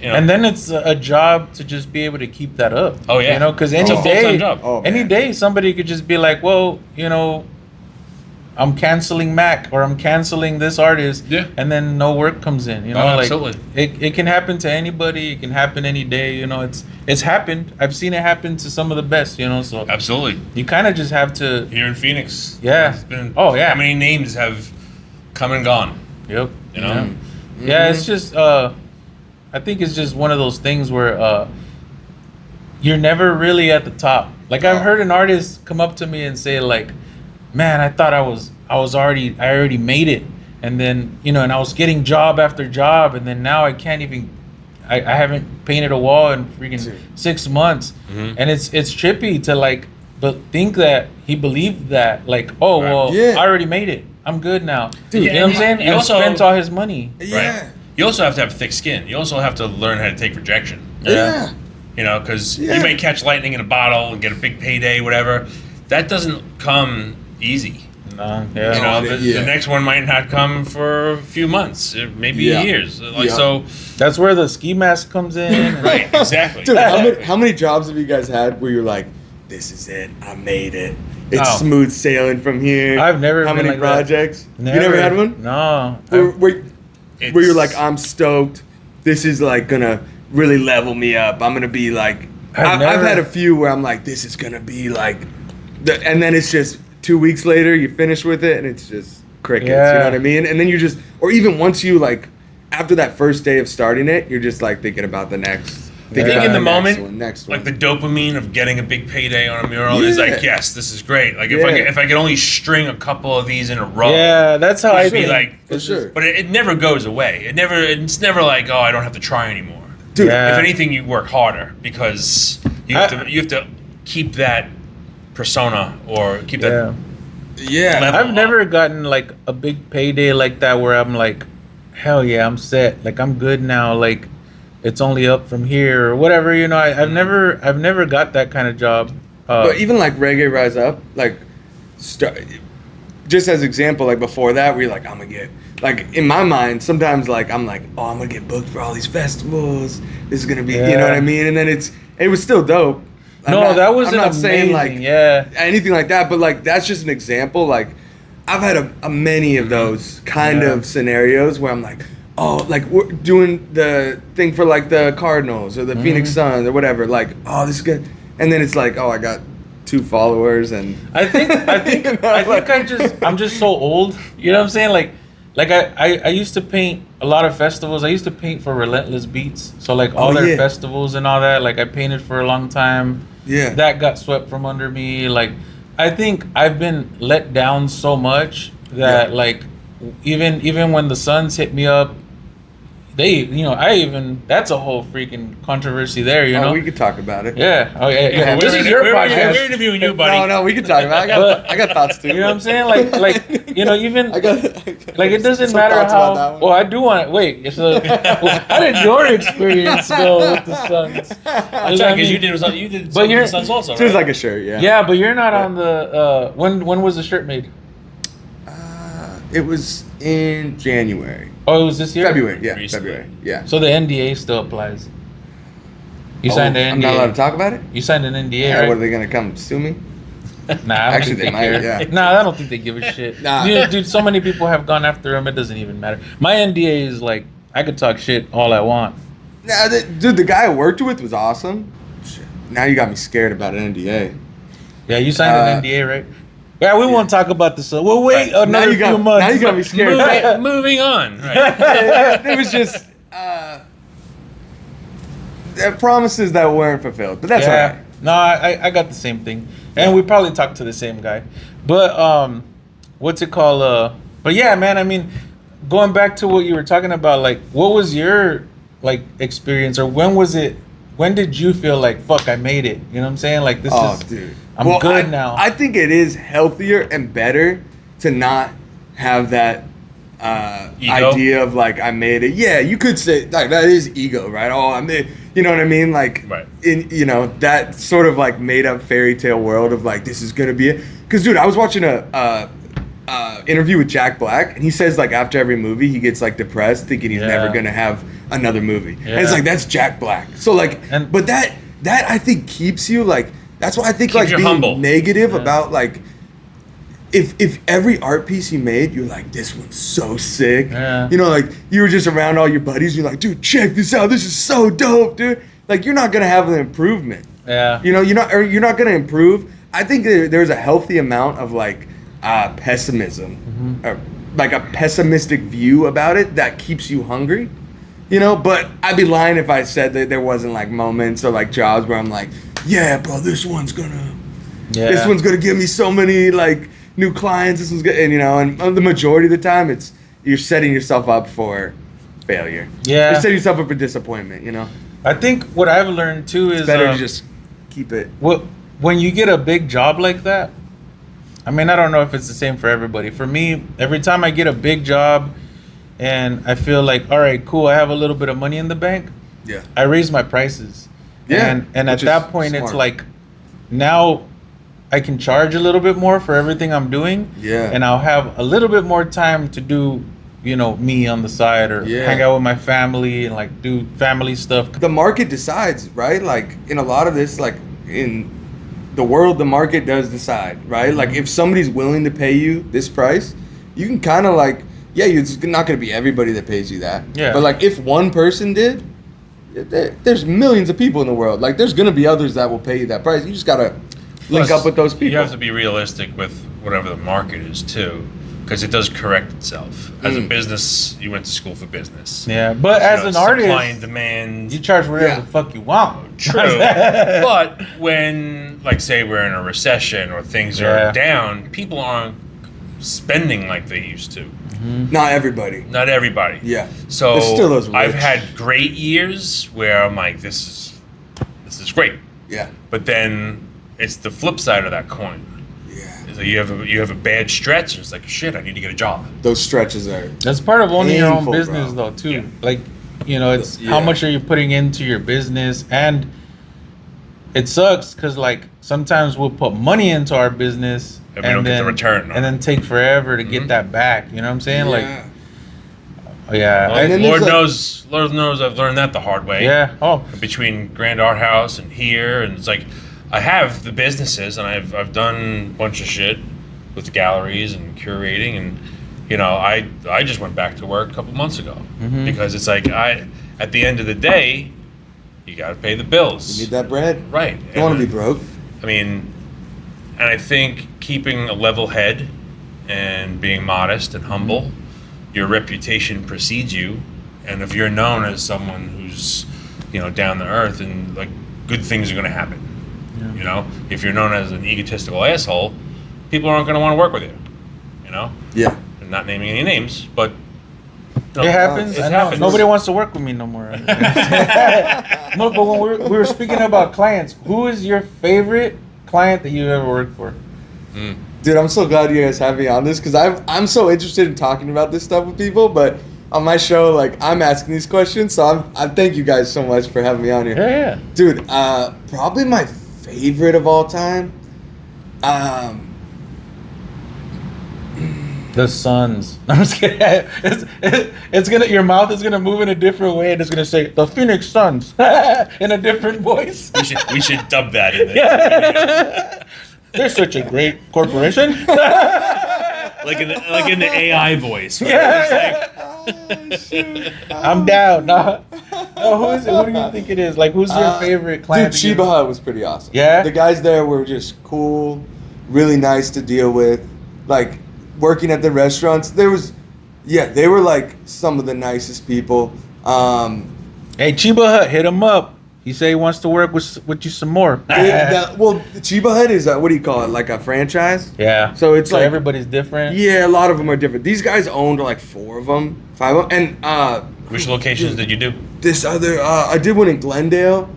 you know, And then it's a job to just be able to keep that up. Oh, yeah. You know, because It's any a full-time day, job. Oh, any man. day, somebody could just be like, well, you know, I'm canceling Mac or I'm canceling this artist, Yeah. and then no work comes in. You know, Oh, like absolutely. it can happen to anybody. It can happen any day. You know, it's happened. I've seen it happen to some of the best. You know, so absolutely. you kind of just have to. Here in Phoenix, Yeah. it's been, Oh, yeah. how many names have come and gone? Yep. You know? Yeah. Yeah, it's just I think it's just one of those things where you're never really at the top. Like I've heard an artist come up to me and say like, "Man, I thought I already made it." And then, you know, and I was getting job after job, and then now I can't even I haven't painted a wall in freaking 6 months. And it's trippy to like but think that he believed that like, "Oh, Right. well, Yeah. I already made it. I'm good now." Dude, you know what I'm saying? you And also- spent all his money. Yeah. Right? You also have to have thick skin. You also have to learn how to take rejection. Yeah. You know, because Yeah. you may catch lightning in a bottle and get a big payday, whatever. That doesn't come easy. Nah, You yeah. know, Yeah. the next one might not come for a few months, maybe Yeah. years. Like Yeah. so, That's where the ski mask comes in. right? Exactly. Dude, how many jobs have you guys had where you're like, this is it, I made it. It's Oh. smooth sailing from here. I've never How been many like that. projects? You never had one? No. Where It's- you're like, I'm stoked. This is like gonna really level me up. I'm gonna be like, I've never- had a few where I'm like, this is gonna be like, and then it's just 2 weeks later, you finish with it, and it's just crickets. You Yeah. know what I mean? And then you just, or even once you like, after that first day of starting it, you're just like thinking about the next. I think about in the next moment, one, next like one. the dopamine of getting a big payday on a mural is Yeah. like, yes, this is great. Like Yeah. if I could only string a couple of these in a row, Yeah, that's how I it'd be think. like, For sure. But it never goes away. It's never like, oh, I don't have to try anymore. Dude, Yeah. If anything, you work harder because you have to keep that persona or keep that. Yeah. yeah. level I've up. never gotten like a big payday like that where I'm like, hell yeah, I'm set. Like I'm good now. Like it's only up from here or whatever. You know, I've never got that kind of job. But even like Reggae Rise Up, like, just as example, like before that, where you're like, I'm gonna get, like in my mind, sometimes like I'm like, oh, I'm gonna get booked for all these festivals. This is gonna be, you know Yeah. what I mean? And then it was still dope. that was I'm not saying amazing. like Yeah. anything like that, but like that's just an example. Like I've had a many of those kind Yeah. of scenarios where I'm like, oh, like we're doing the thing for like the Cardinals or the Phoenix Suns or whatever. Like, oh, this is good. And then it's like, oh, I got 2 followers and I think You know, I'm just so old. You know what I'm saying? Like I used to paint a lot of festivals. I used to paint for Relentless Beats. So like all Oh, their yeah. festivals and all that. Like I painted for a long time. Yeah. That got swept from under me. Like I think I've been let down so much that Yeah. like even when the Suns hit me up, that's a whole freaking controversy there, you know? we could talk about it. Yeah. Oh, yeah. Yeah, This is your podcast. We're interviewing you, buddy. No, we can talk about it. I got thoughts too. You know what I'm saying? Like, even I got like it doesn't some matter thoughts about that how. one. Well, I do want. Wait. So, how did your experience go with the Suns? I'm trying because you did But something you're- with the Suns also, It was right? like a shirt, yeah. Yeah, but you're not on the. When was the shirt made? It was in January. Oh, it was this year. February, yeah, Recently. February, yeah. So the NDA still applies. You signed an NDA. I'm not allowed to talk about it? You signed an NDA, Yeah, right? what, are they going to come sue me? Nah, I don't Actually, think they might, care. yeah. Nah, I don't think they give a shit. Nah. Dude, so many people have gone after him. It doesn't even matter. My NDA is like I could talk shit all I want. Nah, dude, the guy I worked with was awesome. Shit. Now you got me scared about an NDA. Yeah, you signed an NDA, right? Yeah, we won't talk about this. We'll wait Now another you got- few months. now you got me scared. Moving on. Right. It was just promises that weren't fulfilled, but that's all Yeah. right. No, I got the same thing, and we probably talked to the same guy. But what's it called? But yeah, man. I mean, going back to what you were talking about, like, what was your like experience, or when was it? When did you feel like, fuck, I made it? You know what I'm saying? Like this is. Dude. I'm good now. I think it is healthier and better to not have that Ego? idea of like I made it. Yeah, you could say like that is ego, right? Oh, I made. You know what I mean? Like, Right. that sort of like made up fairy tale world of like this is gonna be it. Because dude, I was watching a interview with Jack Black, and he says like after every movie he gets like depressed, thinking he's Yeah. never gonna have another movie. And it's Yeah. like that's Jack Black. So like, And- but that I think keeps you like. That's why I think Keeps like you being humble. negative Yeah. about like if every art piece you made, you're like, this one's so sick. Yeah. You know, like you were just around all your buddies, you're like, dude, check this out. This is so dope, dude. Like you're not gonna have an improvement. Yeah. You know, you're not gonna improve. I think there's a healthy amount of like pessimism, or like a pessimistic view about it that keeps you hungry. You know, but I'd be lying if I said that there wasn't like moments or like jobs where I'm like, yeah, bro, this one's gonna give me so many like new clients. This one's good, and and the majority of the time, it's you're setting yourself up for failure. Yeah. You're setting yourself up for disappointment. You know, I think what I've learned too is it's better to just keep it. when you get a big job like that. I mean, I don't know if it's the same for everybody. For me, every time I get a big job and I feel like, all right, cool, I have a little bit of money in the bank, Yeah. I raise my prices. Yeah, And at which is that point, it's smart. like now I can charge a little bit more for everything I'm doing. Yeah. And I'll have a little bit more time to do, me on the side, or Yeah. hang out with my family and like do family stuff. The market decides, right? Like in a lot of this, like in the world, the market does decide, right? Like if somebody's willing to pay you this price, you can kind of like, yeah, it's not going to be everybody that pays you that. Yeah. But like if one person did, there's millions of people in the world. Like there's going to be others that will pay you that price. You just got to link Plus, up with those people. You have to be realistic with whatever the market is too, because it does correct itself. As a business, you went to school for business. Yeah. But as an supply and artist, demand. you charge whatever Yeah. the fuck you want. True. But when, like, say we're in a recession or things Yeah. are down, people aren't spending like they used to. Not everybody. Not everybody. Yeah. So There's still those I've rich. had great years where I'm like, this is great. Yeah. But then it's the flip side of that coin. Yeah. So you have a bad stretch, and it's like, shit, I need to get a job. Those stretches are. That's part of owning your own Painful, business, bro. though, too. Yeah. Like, it's Yeah. how much are you putting into your business, and it sucks because like sometimes we'll put money into our business And we don't get the return on and it. then take forever to get that back. You know what I'm saying? Yeah. Like, yeah, Well, then Lord there's, knows I've learned that the hard way. yeah. Oh, Between Grand Art House and here, and it's like I have the businesses, and I've done a bunch of shit with galleries and curating, and I just went back to work a couple months ago because it's like at the end of the day, you got to pay the bills. you need that bread. Right. You don't want to be broke. I mean, and I think keeping a level head and being modest and humble, your reputation precedes you. And if you're known as someone who's, down to earth, and like good things are going to happen. Yeah. If you're known as an egotistical asshole, people aren't going to want to work with you. Yeah. I'm not naming any names, but No, It happens. it I know. happens. Nobody wants to work with me no more. No, but when we were speaking about clients, who is your favorite client that you ever worked for? Dude, I'm so glad you guys have me on this because I'm so interested in talking about this stuff with people. But on my show, like I'm asking these questions, so I thank you guys so much for having me on here. Yeah. Dude, probably my favorite of all time. The Suns. I'm just kidding. It's gonna. Your mouth is gonna move in a different way, and it's gonna say the Phoenix Suns in a different voice. We should dub that in there. Yeah. They're such a great corporation. Like in the AI voice. Right? Yeah. I'm down. No, who is it? Who do you think it is? Like, who's your favorite Dude, client? Chiba Hut was pretty awesome. Yeah? The guys there were just cool, really nice to deal with. Like, working at the restaurants, they were like some of the nicest people. Hey, Chiba Hut, hit him up. He said he wants to work with you some more. Well, Chiba Hut is, what do you call it, like a franchise? Yeah. So it's like, everybody's different. yeah, a lot of them are different. These guys owned like 4 of them, 5 of them. And Which locations did you do? this other, I did one in Glendale,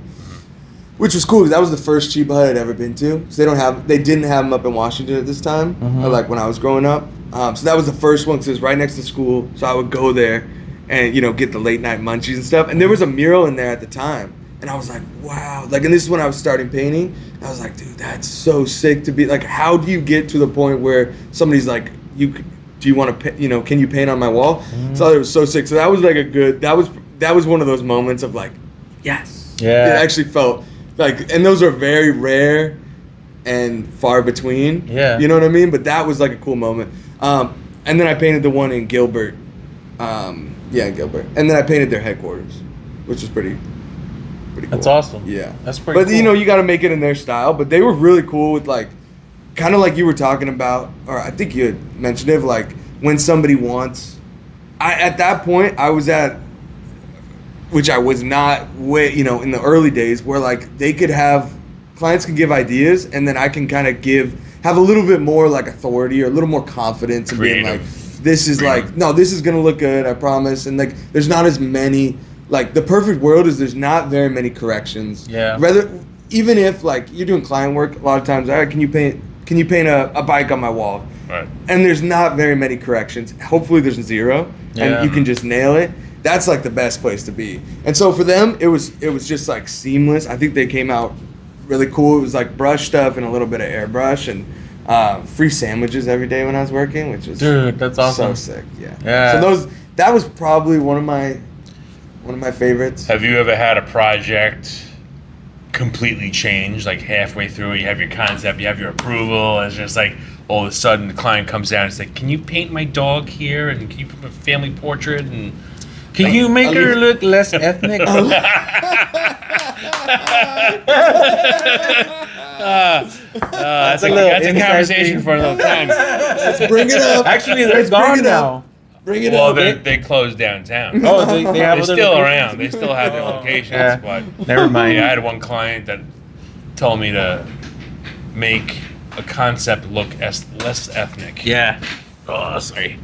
which was cool because that was the first Chiba Hut I'd ever been to. So they didn't have them up in Washington at this time, or like when I was growing up. So that was the first one because it was right next to school. So I would go there and, get the late night munchies and stuff. And there was a mural in there at the time. And I was like, wow. Like, and this is when I was starting painting. I was like, dude, that's so sick to be like, how do you get to the point where somebody's like, do you want to, can you paint on my wall? So it was so sick. So that was like that was one of those moments of like, yes. Yeah. It actually felt like, and those are very rare and far between. Yeah. You know what I mean? But that was like a cool moment. And then I painted the one in Gilbert. In Gilbert. And then I painted their headquarters, which was pretty cool. That's awesome. Yeah. That's pretty But, cool. you got to make it in their style. But they were really cool with, like, kind of like you were talking about, or I think you had mentioned it, like, when somebody wants. At that point, I was at, which I was not, in the early days, where, like, clients can give ideas, and then I can kind of have a little bit more, like, authority or a little more confidence in being like, this is like, no, this is going to look good, I promise. And, like, there's not as many. Like, the perfect world is there's not very many corrections. Yeah. Even if, like, you're doing client work, a lot of times, all right, can you paint a bike on my wall? Right. And there's not very many corrections. Hopefully there's 0, Yeah. and you can just nail it. That's, like, the best place to be. And so for them, it was just, like, seamless. I think they came out really cool. It was, like, brush stuff and a little bit of airbrush and free sandwiches every day when I was working, which was Dude, that's awesome. so sick. Yeah. Yeah. So that was probably one of my favorites. Have you ever had a project completely change, like halfway through it, you have your concept, you have your approval, and it's just like all of a sudden the client comes down and says, can you paint my dog here, and can you put a family portrait, and Can you make her look less ethnic? that's a little a inside conversation thing. for another time. Let's bring it up. Actually, they're Let's bring gone it now. up. Bring it Well, up. they closed downtown. Oh, they have They're other still locations? around. They still have their locations, Yeah. but Never mind. yeah, I had one client that told me to make a concept look less ethnic. Yeah. Oh, sorry.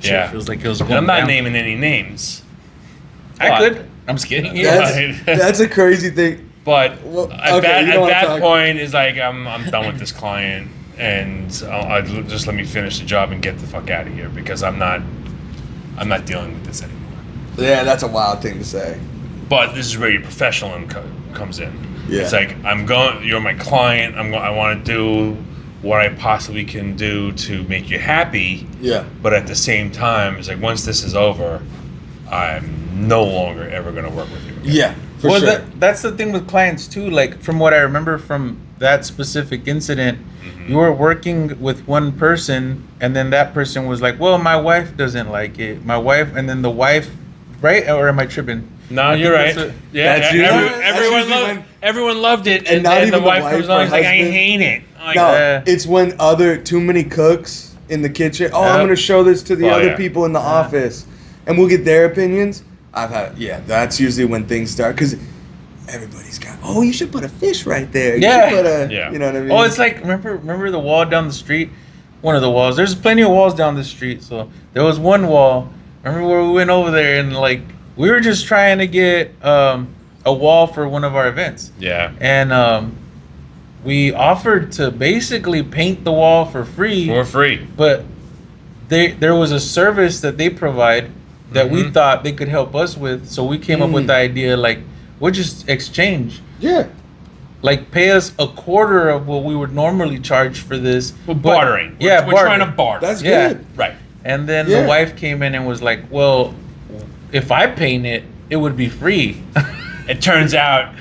Yeah. Feels like it was And going I'm not down. naming any names. I but- could. I'm just kidding. Yeah. Right. That's a crazy thing. But Well, at okay, you don't wanna that talk. point, is like I'm done with this client, and just let me finish the job and get the fuck out of here because I'm not dealing with this anymore. Yeah, that's a wild thing to say. But this is where your professionalism comes in. Yeah. It's like you're my client. I want to do what I possibly can do to make you happy. Yeah. But at the same time, it's like once this is over, I'm no longer ever going to work with you again. Yeah, for Well, sure. that's the thing with clients too. Like from what I remember from that specific incident, you were working with one person, and then that person was like, "Well, my wife doesn't like it. My wife," and then the wife, right? Or am I tripping? No, I you're think right. that's Yeah, That's usually- everyone usually loved when- everyone loved it, and not then even the the wife wife comes on or and is like, I husband. hate it. Like, No, Yeah. it's when too many cooks in the kitchen. Oh, I'm Yep. going to show this to the Oh, other yeah. people in the office, and we'll get their opinions. That's usually when things start because everybody's got. Oh, you should put a fish right there. You Yeah. should put a. Yeah. You know what I mean? Oh, it's like remember the wall down the street. One of the walls. There's plenty of walls down the street. So there was one wall Remember where we went over there and like we were just trying to get a wall for one of our events. Yeah. And we offered to basically paint the wall for free. For free. But there was a service that they provide that we thought they could help us with. So we came up with the idea like we'll just exchange. Yeah. Like pay us a quarter of what we would normally charge for this. We're bartering. Yeah, we're trying to barter. That's Yeah. good. right. And then Yeah. the wife came in and was like, well, if I paint it, it would be free. It turns out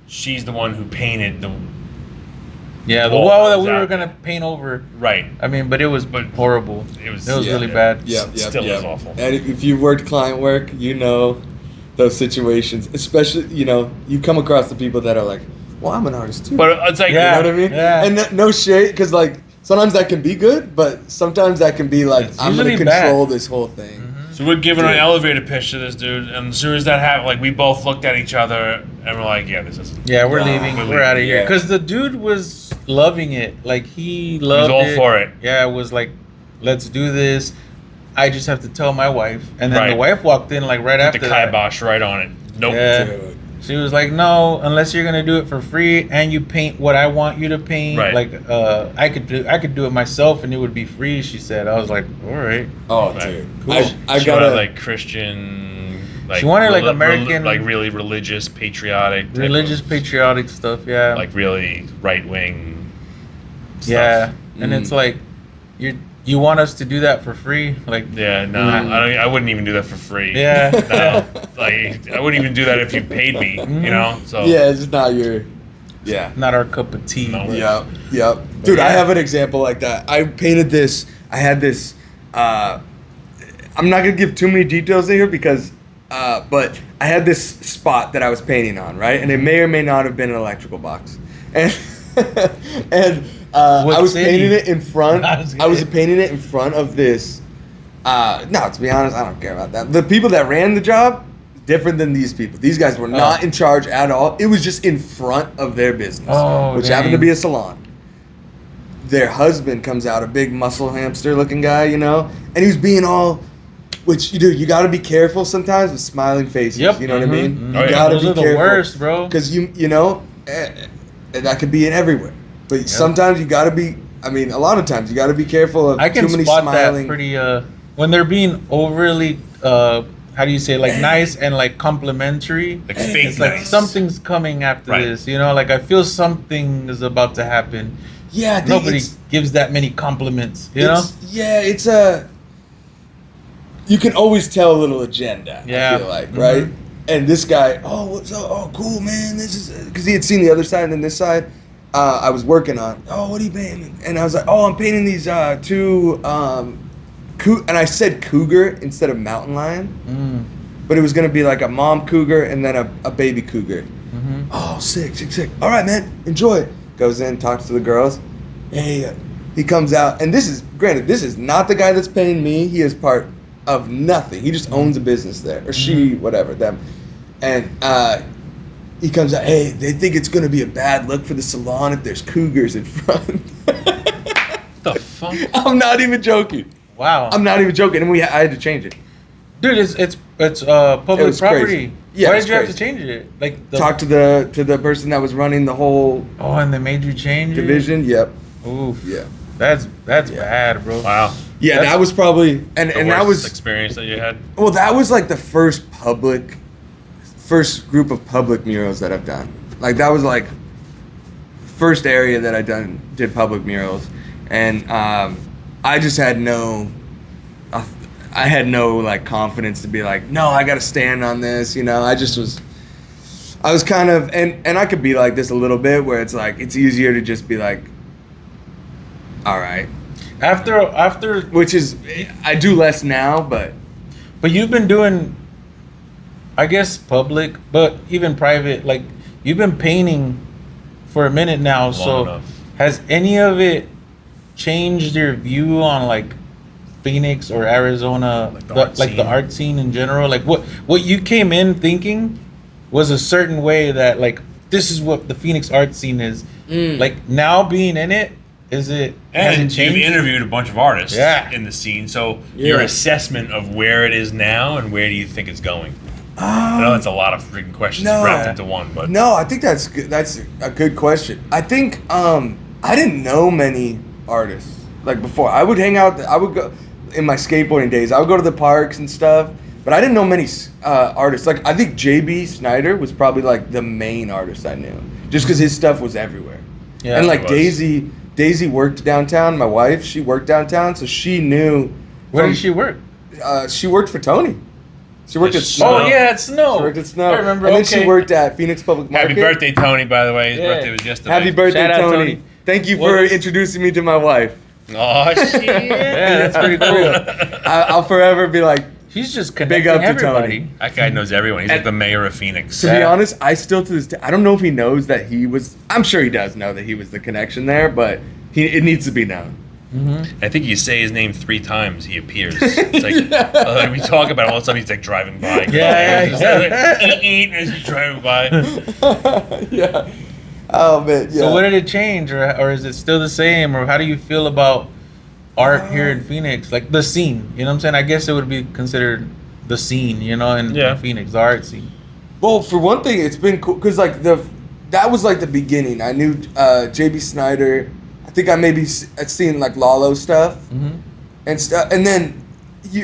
she's the one who painted the. Yeah, the Wall wall that was we out were there. gonna paint over. Right. I mean, but it was horrible. It was really bad. Yeah, yeah, Still yeah. is awful. And if you've worked client work, you know those situations. Especially, you come across the people that are like, well, I'm an artist too. But it's like, Yeah. You know what I mean? Yeah. And no shade, because like sometimes that can be good, but sometimes that can be like, It's I'm going to usually bad. control this whole thing. so we're giving Dude. an elevator pitch to this dude, and as soon as that happened, like we both looked at each other and we're like, yeah, this is. Yeah, we're Nah, leaving. we're We're out of leaving, here. yeah. Because the dude was loving it. Like he loved all it. for it. Yeah, it was like, let's do this. I just have to tell my wife. And then the Right. wife walked in like right The after that. kibosh right on it. Nope. Yeah. Dude. She was like, no, unless you're gonna do it for free and you paint what I want you to paint. Right. Like, I could do it myself and it would be free. She said. I was like, all right. Oh, Right. dude. Cool. I She got wanted to like Christian. Like She wanted, like, American- like really religious, patriotic, type Religious, of, patriotic stuff. Yeah. like really right wing. yeah. And Mm. it's like, you want us to do that for free? Like, Yeah, no, I wouldn't even do that for free. yeah. No, like I wouldn't even do that if you paid me. You know, so Yeah, it's not your. Yeah. Not our cup of tea. No. but- Yep, yep. Dude, I yeah. have an example like that. I painted this. I had this. I'm not gonna give too many details in here because, but I had this spot that I was painting on, right? And it may or may not have been an electrical box, and and What I was city? painting it in front. I was I was kidding. painting it in front of this. No, to be honest, I don't care about that. The people that ran the job, different than these people. These guys were not in charge at all. It was just in front of their business, Oh, which happened to dang. be a salon. Their husband comes out, a big muscle hamster looking guy, and he was being all, which you got to be careful sometimes with smiling faces. Yep. You know what I mean? Mhm. You Oh, yeah. got to Those be are the careful. worst, bro. Because that could be in everywhere. But sometimes you got to be. I mean, a lot of times you got to be careful of I can too many spot smiling. that pretty when they're being overly how do you say, like nice and like complimentary. like fake It's like nice. something's coming after Right. this, like I feel something is about to happen. Yeah, I think Nobody it's- gives that many compliments, you know? Yeah, it's a. You can always tell a little agenda. Yeah. I feel like, right? And this guy, what's up? Oh, cool, man. This is because he had seen the other side and then this side. I was working on. Oh, what are you painting? And I was like, I'm painting these two. And I said cougar instead of mountain lion, but it was gonna be like a mom cougar and then a baby cougar. Oh, sick. All right, man, enjoy. Goes in, talks to the girls. Hey, he comes out, and this is not the guy that's paying me. He is part of nothing. He just owns a business there, or she, whatever, them. And he comes out, hey, they think it's gonna be a bad look for the salon if there's cougars in front. the fuck? I'm not even joking. Wow. I'm not even joking, and I had to change it. Dude, it's public It was property. crazy. Yeah, Why it was did you have to crazy. change it? Like Talk to the person that was running the whole Oh, and they made you change division. Yep. it? Oof. Yeah. That's bad, bro. Wow. Yeah, That's- that was probably and The that worst was experience that you had. well, that was like the first group of public murals that I've done. Like that was like first area that I did public murals, and I just had I had no like confidence to be like, no, I got to stand on this. I was kind of and I could be like this a little bit where it's like it's easier to just be like, all right, After which is I do less now, but But you've been doing, I guess, public, but even private. Like you've been painting for a minute now. So enough. has any of it changed your view on like Phoenix or Arizona, Like the the, art like scene? the art scene in general? Like what you came in thinking was a certain way that like this is what the Phoenix art scene is. Like now being in it, Is it And hasn't you've changed? interviewed a bunch of artists Yeah. in the scene, so your assessment of where it is now and where do you think it's going? I know that's a lot of freaking questions No. wrapped into one, but No, I think that's good. That's a good question. I think I didn't know many artists like before. I would hang out. I would go in my skateboarding days. I would go to the parks and stuff, but I didn't know many artists. Like I think JB Snyder was probably like the main artist I knew, just because his stuff was everywhere. Yeah, and like it was. Daisy worked downtown. My wife, she worked downtown, so she knew. Where did she work? She worked for Tony. She worked At at Snow. Snow. Oh yeah, it's Snow. She worked at Snow. I remember. And then okay. she worked at Phoenix Public Market. happy birthday, Tony! By the way, his Yeah. birthday was yesterday. Happy birthday, Shout out, Tony. Tony. Thank you What for is- introducing me to my wife. Oh shit! Yeah, that's pretty cool. I'll forever be like, He's just Big connecting up to everybody. Tony. That guy knows everyone. He's like And- the mayor of Phoenix. to be Yeah. honest, I still to this day, I don't know if he knows that he was, I'm sure he does know that he was the connection there, but it needs to be known. I think you say his name 3 times, he appears. It's like we talk about it all the time. He's like driving by. Yeah, He's yeah. like, eat as he's driving by. Yeah. Oh, man. Yeah. So what did it change, or is it still the same, or how do you feel about art here in Phoenix, like the scene? You know what I'm saying? I guess it would be considered the scene, you know, in Phoenix, the art scene. Well, for one thing, it's been cool because like that was like the beginning. I knew JB Snyder. I think I maybe had seen like Lalo stuff and stuff, and then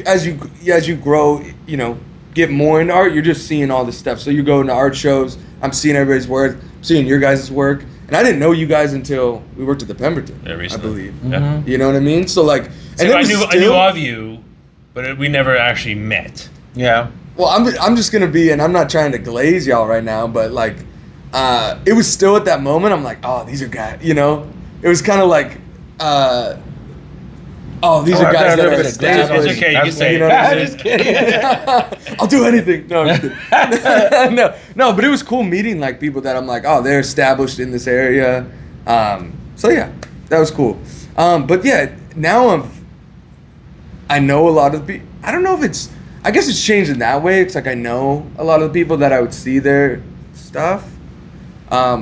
as you grow, you know, get more into art, you're just seeing all this stuff. So you go into art shows. I'm seeing everybody's work, seeing your guys' work, and I didn't know you guys until we worked at the Pemberton. Yeah, I recently. believe. Yeah. You know what I mean? So like, So it I was knew still- of you, but we never actually met. Yeah. Well, I'm just gonna be, and I'm not trying to glaze y'all right now, but like, it was still at that moment. I'm like, oh, these are guys, you know. It was kind of like, oh, these Oh, are I guys got a that little are bit of glaze on established. It's okay, you can That's say You know it. what I'm I'm just saying? I'll do anything. No, I'm just kidding. no, but it was cool meeting like people that I'm like, oh, they're established in this area. So yeah, that was cool. But yeah, now I know a lot of people. I don't know if it's. I guess it's changed in that way. It's like I know a lot of the people that I would see their stuff,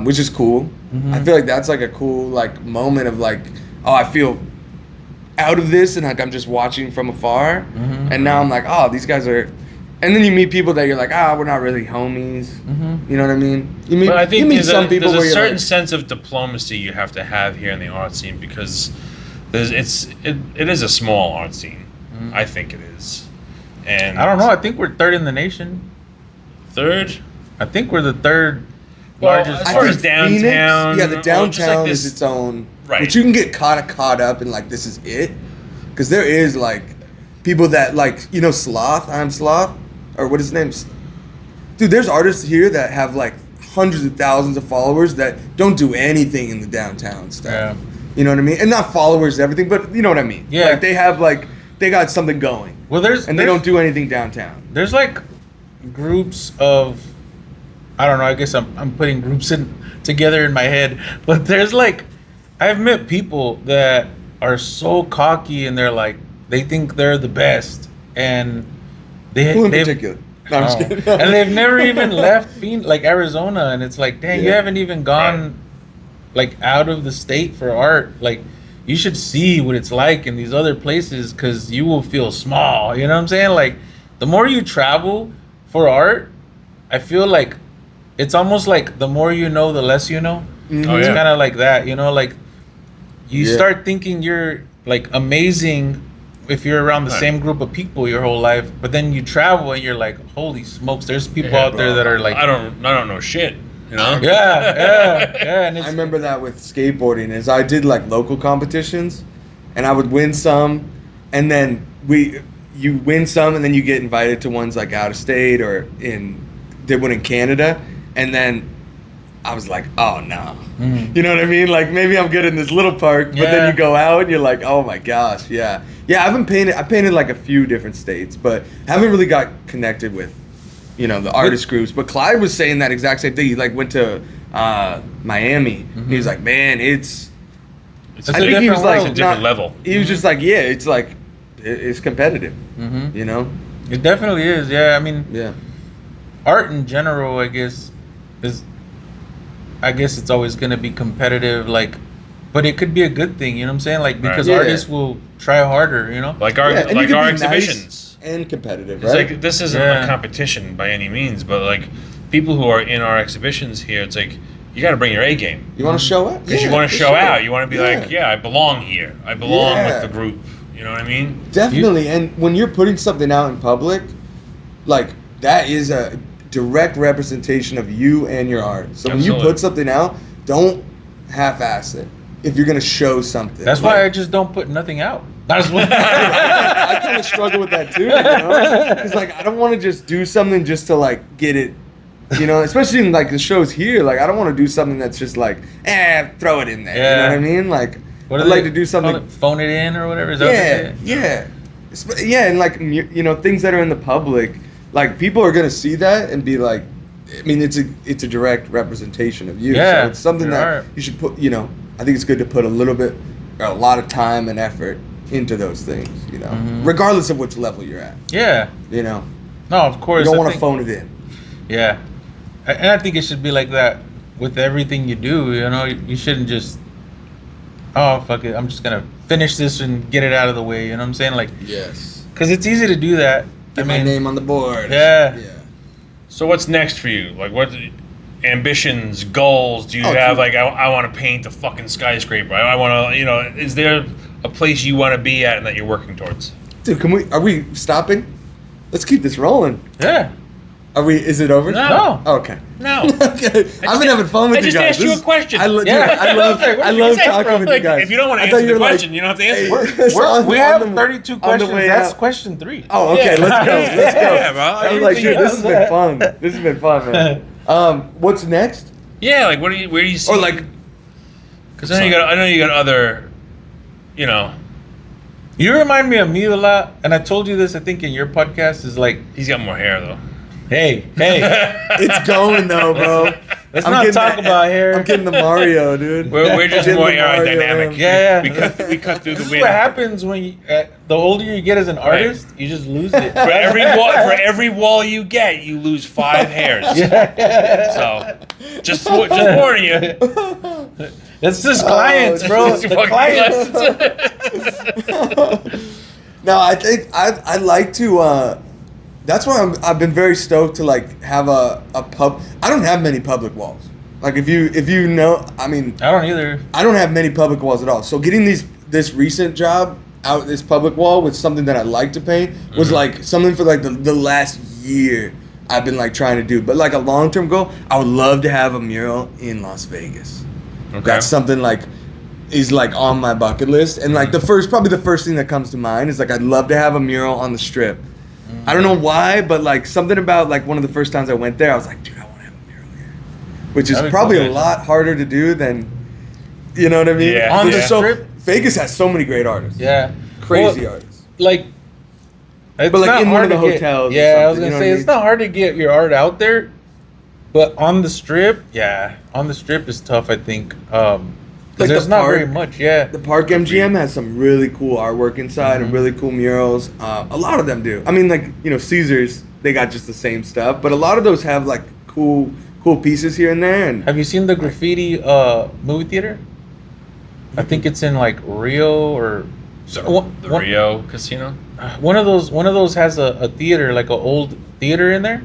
which is cool. I feel like that's like a cool like moment of like, oh, I feel out of this and like I'm just watching from afar, and now I'm like, oh, these guys are. And then you meet people that you're like, we're not really homies. You know what I mean? You meet, But I you think meet there's some people there's where a you're certain like, sense of diplomacy you have to have here in the art scene because it is a small art scene. I think it is. And I don't know. I think we're third in the nation. third. I think we're the third Well, largest. as I far art. as think Phoenix- downtown, yeah, or the just downtown like is this- its own. Right. But you can get caught up in like this is it, because there is like people that like Sloth. I'm Sloth, or what his name's. Dude, there's artists here that have like hundreds of thousands of followers that don't do anything in the downtown stuff. Yeah. You know what I mean? And not followers, everything, but you know what I mean. Yeah. Like they got something going, Well, and they don't do anything downtown. There's like groups of, I don't know. I guess I'm putting groups together in my head, but there's like, I've met people that are so cocky and they're like they think they're the best, and Who in they've- particular? No, I'm just Oh. kidding. And they've never even left like Arizona, and it's like, dang, you Yeah. haven't even gone like out of the state for art. Like, you should see what it's like in these other places, because you will feel small. You know what I'm saying? Like, the more you travel for art, I feel like it's almost like the more you know, the less you know. Oh, It's yeah. kind of like that, you know, like you Yeah. start thinking you're like amazing if you're around the Right. same group of people your whole life, but then you travel and you're like, holy smokes, there's people Yeah, out there bro. that are like, I don't know shit. You know. yeah, and it's, I remember that with skateboarding is I did like local competitions, and I would win some, and then you win some, and then you get invited to ones like out of state or did one in Canada, and then I was like, oh no, you know what I mean? Like maybe I'm good in this little park, but Yeah. then you go out and you're like, oh my gosh, yeah. I painted like a few different states, but haven't really got connected with the artist groups. But Clyde was saying that exact same thing. He like went to Miami. And he was like, man, It's It's a a I think he different was like world. It's a different level. He was just like, yeah, it's like it's competitive. Mhm. You know? It definitely is. Yeah, I mean, Yeah. art in general, I guess it's always gonna be competitive. Like, But it could be a good thing, you know what I'm saying? Like, because Right. Yeah. artists will try harder, you know? Like our Yeah, and you can our be nice exhibitions. and competitive, It's right? like this isn't Yeah. a competition by any means, but like people who are in our exhibitions here, it's like you got to bring your A game you want to show up? because you Yeah, want to for show sure. out. You want to be like, yeah, I belong here. I belong with the group. You know what I mean? Definitely. And when you're putting something out in public, like that is a direct representation of you and your art. So when you Absolutely. put something out, don't half-ass it. If you're gonna show something, That's why I just don't put nothing out. That's what. I kind of struggle with that too, you know? Because like I don't want to just do something just to like get it, you know. Especially in like the shows here, like I don't want to do something that's just like, throw it in there. Yeah. You know what I mean? Like What I'd do like they to do call something. it? Phone it in or whatever. Is that what they Yeah, say? yeah, and like you know things that are in the public, like people are gonna see that and be like, I mean it's a direct representation of you. Yeah, so it's something your that art. you should put. You know, I think it's good to put a little bit, or a lot of time and effort into those things. You know, Mhm. regardless of which level you're at. Yeah. You know, No, of course. you don't I want to think- phone it in. Yeah. And I think it should be like that with everything you do, you know? You shouldn't just, oh, fuck it, I'm just going to finish this and get it out of the way, you know what I'm saying? Like, Yes. because it's easy to do that. Get my name on the board. Yeah. So what's next for you? Like what ambitions, goals do you Oh, have? dude. Like I want to paint a fucking skyscraper. I want to, you know, is there a place you want to be at and that you're working towards? Dude, are we stopping? Let's keep this rolling. Yeah. Is it over? No. Oh, okay. No. Okay. I've been having fun with I you just guys. asked you a question. I, lo- Yeah. dude, I love, What I did you love say, talking bro? with Like, you guys. if you don't want to I thought answer you the were like, question, you don't have to answer hey, it. so We on have the- 32 on the questions. way That's out. question 3. Oh, okay. Yeah. Let's go. Let's go. Yeah, bro. I was like, dude, this has been fun. This has been fun, man. What's next? Yeah, like where do you see? Or like, because I know you got other, you know, You remind me of me a lot, and I told you this, I think, in your podcast, is like, he's got more hair though. hey, it's going though, bro. let's I'm not getting talk the- about hair. I'm getting the Mario, dude. We're just Getting more the Mario aerodynamic. M. Yeah, We cut through This the is wind. what happens when you, the older you get as an artist, you just lose it. For every wall you get, you lose 5 hairs. Yeah. So, just warning you. That's just clients, bro. Just The fucking clients. clients. No, I think I'd like to. That's why I've been very stoked to like have a pub. I don't have many public walls. Like if you know, I mean, I don't either. I don't have many public walls at all. So getting this recent job out this public wall with something that I like to paint was like something for like the last year I've been like trying to do. But like a long term goal, I would love to have a mural in Las Vegas. Okay. That's something like is like on my bucket list. And like probably the first thing that comes to mind is like I'd love to have a mural on the Strip. I don't know why, but like something about like one of the first times I went there, I was like, dude, I want to have a mural here. Which is That'd be probably cool. a lot harder to do than, you know what I mean? Yeah. On the There's so Strip? Vegas has so many great artists. Yeah. Crazy Well, artists. like, it's But, like, not in one hard of the to get- hotels or Yeah, I was something, gonna you know say what I it's mean? not hard to get your art out there, but on the Strip, yeah, on the Strip is tough. I think. 'Cause Like there's the not very park- much. Yeah. The Park MGM has some really cool artwork inside Mm-hmm. and really cool murals. A lot of them do. I mean, like, you know, Caesars, they got just the same stuff, but a lot of those have like cool pieces here and there. And Have you seen the graffiti movie theater? I think it's in like Rio or The Rio Casino. one of those has a theater, like an old theater in there,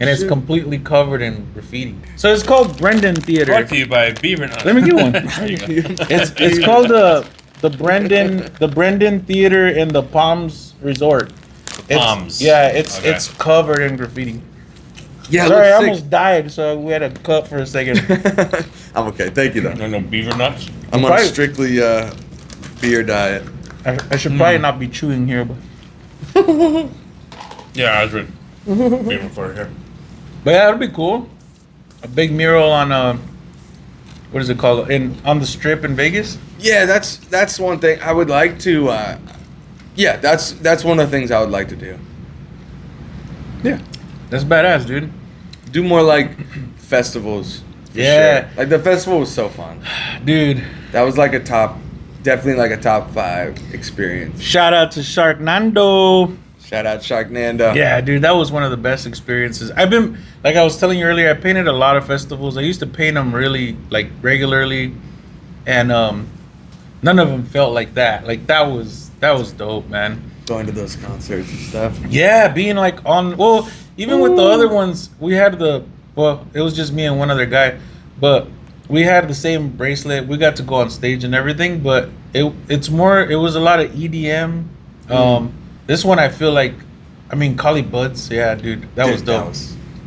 and it's shit. completely covered in graffiti. So it's called Brendan Theater. Brought to you by Beaver Nut. Let me get one. There you go. It's called the Brendan Theater in the Palms Resort. Palms. Yeah, it's Okay. it's covered in graffiti. yeah, it Sorry, I looks almost died, so we had to cut for a second. sick. I'm okay. Thank you, though. No beaver nuts. I'm on a Right. strictly beer diet. I should probably not be chewing here, but Yeah, I was ready. Beaver for here. yeah, it'll be cool. A big mural on what is it called? On the Strip in Vegas. Yeah, that's one thing I would like to. Yeah, that's one of the things I would like to do. Yeah, That's badass, dude. do more like festivals. for Yeah. sure. Like the festival was so fun. Dude, That was like definitely like a top 5 experience. shout out to Sharknando. Shout out Sharknado. Yeah, dude, that was one of the best experiences. I've been, like I was telling you earlier, I painted a lot of festivals. I used to paint them really, like, regularly. And none of them felt like that. Like that was dope, man. Going to those concerts and stuff. Yeah, being like on, well, even with the other ones, we had well, it was just me and one other guy, but we had the same bracelet. We got to go on stage and everything, but it was a lot of EDM. This one I feel like, I mean, Collie Buds, yeah, dude, that was dope.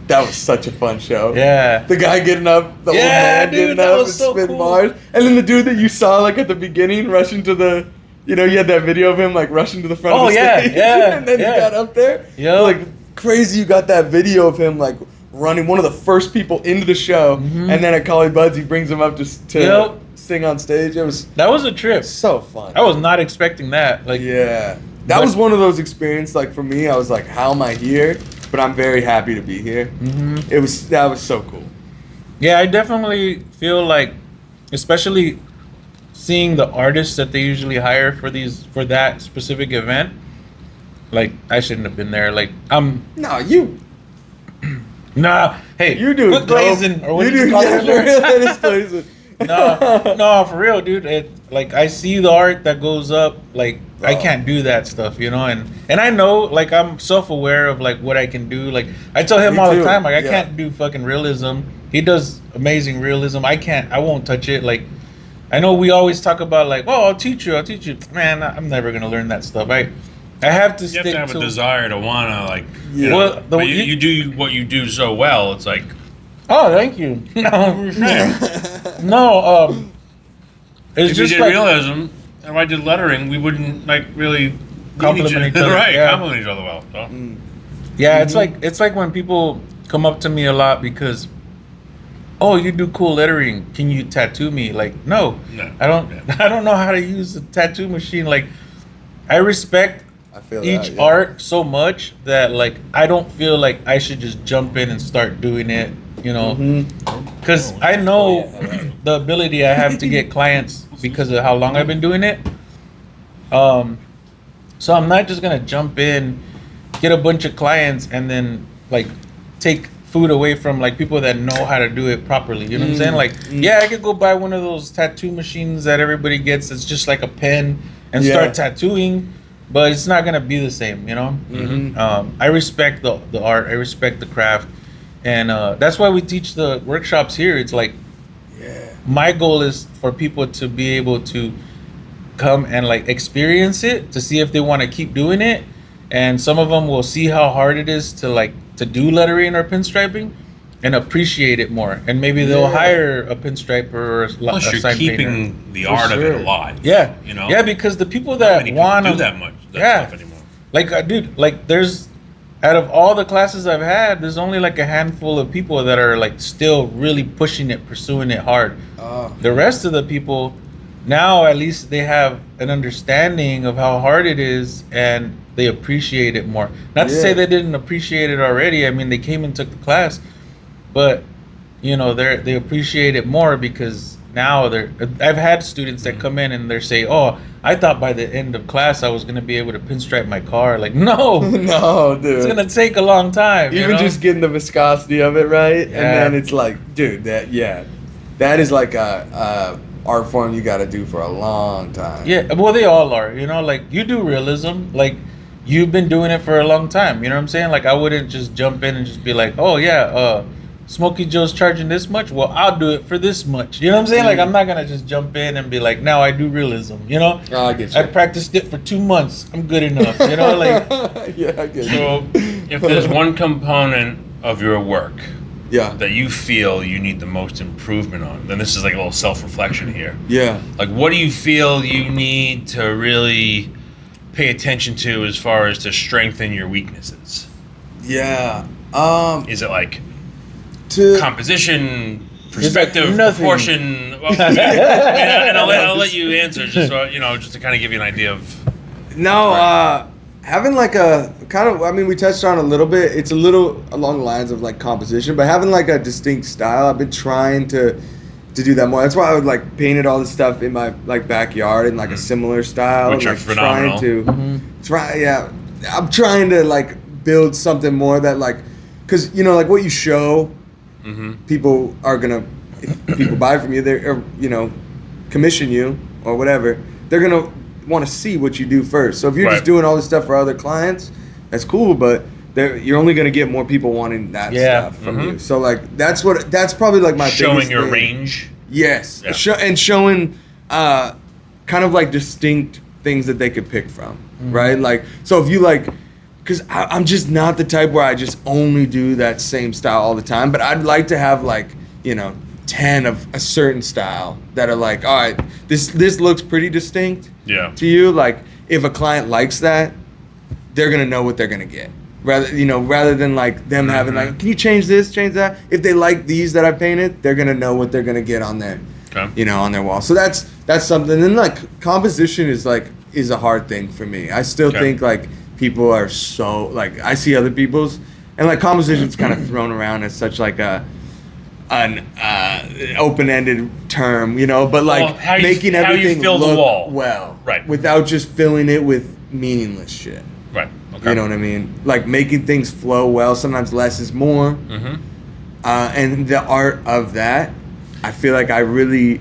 That was such a fun show. Yeah. The guy getting up, the old man dude, getting that up was and so spitting cool. bars. And then the dude that you saw like at the beginning rushing to the, you had that video of him like rushing to the front of the stage. Yeah. And then he got up there. Yeah. Like crazy you got that video of him like running, one of the first people into the show. Mm-hmm. And then at Collie Buds, he brings him up just to sing on stage. That was a trip. So fun. I was not expecting that. Like, yeah. That was one of those experiences, like for me, I was like, how am I here? But I'm very happy to be here. Mm-hmm. That was so cool. Yeah, I definitely feel like, especially seeing the artists that they usually hire for that specific event, like I shouldn't have been there. Like No, you. Nah, hey, You do. quit glazing, or what you did you do. call Yeah, it? for real, that is glazing. No, for real, dude. Like I see the art that goes up. Like I can't do that stuff, and I know, like I'm self-aware of like what I can do. Like I tell him Me all the too. time, like I Yeah. can't do fucking realism. He does amazing realism. I won't touch it. Like I know we always talk about like, oh, I'll teach you. Man, I'm never gonna learn that stuff. I have to You stick have to have a desire to wanna like, Yeah. Well, but you do what you do so well. It's like, Oh, thank you. No, it's if you just did like realism, if I did lettering, we wouldn't like really need Compliment each other, right? yeah. Compliment each other well. So. Yeah, it's like when people come up to me a lot because, oh, you do cool lettering. Can you tattoo me? Like, no. I don't. Yeah. I don't know how to use a tattoo machine. Like, I respect I feel each that, yeah. art so much that like I don't feel like I should just jump in and start doing it. Because I know the ability I have to get clients because of how long I've been doing it. So I'm not just gonna jump in, get a bunch of clients, and then like take food away from like people that know how to do it properly. You know what I'm saying? Like, yeah, I could go buy one of those tattoo machines that everybody gets. It's just like a pen and start tattooing, but it's not gonna be the same. I respect the art. I respect the craft, and that's why we teach the workshops here. It's like, my goal is for people to be able to come and like experience it to see if they want to keep doing it, and some of them will see how hard it is to do lettering or pinstriping and appreciate it more, and maybe they'll hire a pinstriper or a Plus, you're sign keeping painter. the art of it alive. Yeah, you know. yeah, because the people Not that many people want do that much stuff anymore. like dude, like there's, out of all the classes I've had, there's only like a handful of people that are like still really pushing it, pursuing it hard. The rest of the people now, at least they have an understanding of how hard it is, and they appreciate it more. Not to say they didn't appreciate it already. I mean, they came and took the class, but they appreciate it more because now I've had students that come in and they say, "Oh, I thought by the end of class I was gonna be able to pinstripe my car." Like, no, No, dude. it's gonna take a long time. Even just getting the viscosity of it right, Yeah. and then it's like, dude, that is like a art form you got to do for a long time. Yeah, well, they all are. Like you do realism, like you've been doing it for a long time. You know what I'm saying? Like I wouldn't just jump in and just be like, "Oh yeah, Smokey Joe's charging this much. Well, I'll do it for this much." You know what I'm saying? Like I'm not gonna just jump in and be like, "Now I do realism." Oh, I get you. I practiced it for 2 months. I'm good enough. Like Yeah, I get you. So, if there's one component of your work Yeah. that you feel you need the most improvement on, then this is like a little self-reflection here. Yeah. Like, what do you feel you need to really pay attention to as far as to strengthen your weaknesses? Yeah. Is it like To composition, perspective, nothing. proportion? Well, and I'll let you answer just so, just to kind of give you an idea of. No, having like a kind of, I mean, we touched on it a little bit. It's a little along the lines of like composition, but having like a distinct style. I've been trying to do that more. That's why I would like painted all this stuff in my like backyard in like a similar style. Which are like phenomenal. I'm trying to like build something more that like, because like what you show, people are gonna, if people buy from you, they're commission you or whatever, they're gonna want to see what you do first. So if you're Right. just doing all this stuff for other clients, that's cool, but you're only gonna get more people wanting that Yeah. stuff from you. So like that's probably like my Showing biggest your thing. range. Yes, Yeah. And showing kind of like distinct things that they could pick from, right? Like, so if you like, because I'm just not the type where I just only do that same style all the time, but I'd like to have like, 10 of a certain style that are like, all right, this looks pretty distinct Yeah. to you. Like, if a client likes that, they're gonna know what they're gonna get. Rather than like them having like, can you change this, change that? If they like these that I painted, they're gonna know what they're gonna get on there, Okay. on their wall. So that's something. And like composition is a hard thing for me. I still Okay. think like people are so like, I see other people's, and like composition's kind of thrown around as such like an open-ended term, but like Well, how you- making how you everything fill the look wall. well, Right. without just filling it with meaningless shit. Right. Okay. You know what I mean? Like making things flow well. Sometimes less is more. Mm-hmm. And the art of that, I feel like I really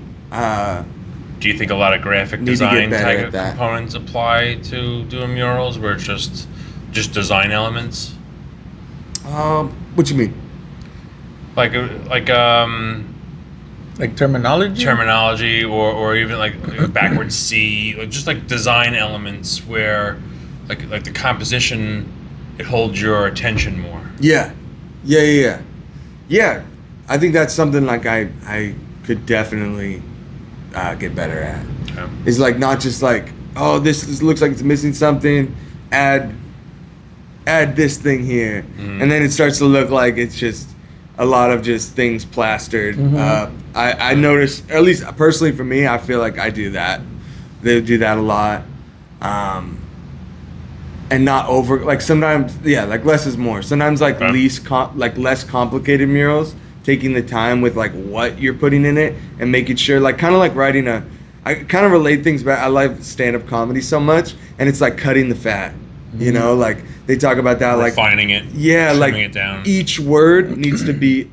Do you think a lot of graphic Need to get design better type at of that. components apply to doing murals, where it's just design elements? what you mean? Like Like terminology. terminology, or even like a backward C, like just like design elements where like the composition, it holds your attention more. Yeah. I think that's something like I could definitely get better at. Okay. It's like not just like, oh, this looks like it's missing something, add this thing here, and then it starts to look like it's just a lot of just things plastered. I notice, at least personally for me, I feel like I do that. They do that a lot, and not over. Like sometimes, like less is more. Sometimes like Okay. less complicated murals, taking the time with like what you're putting in it and making sure, like kind of like writing I kind of relate things back. I love stand-up comedy so much, and it's like cutting the fat. Like they talk about that, like Refining it. like trimming it down. each word needs to be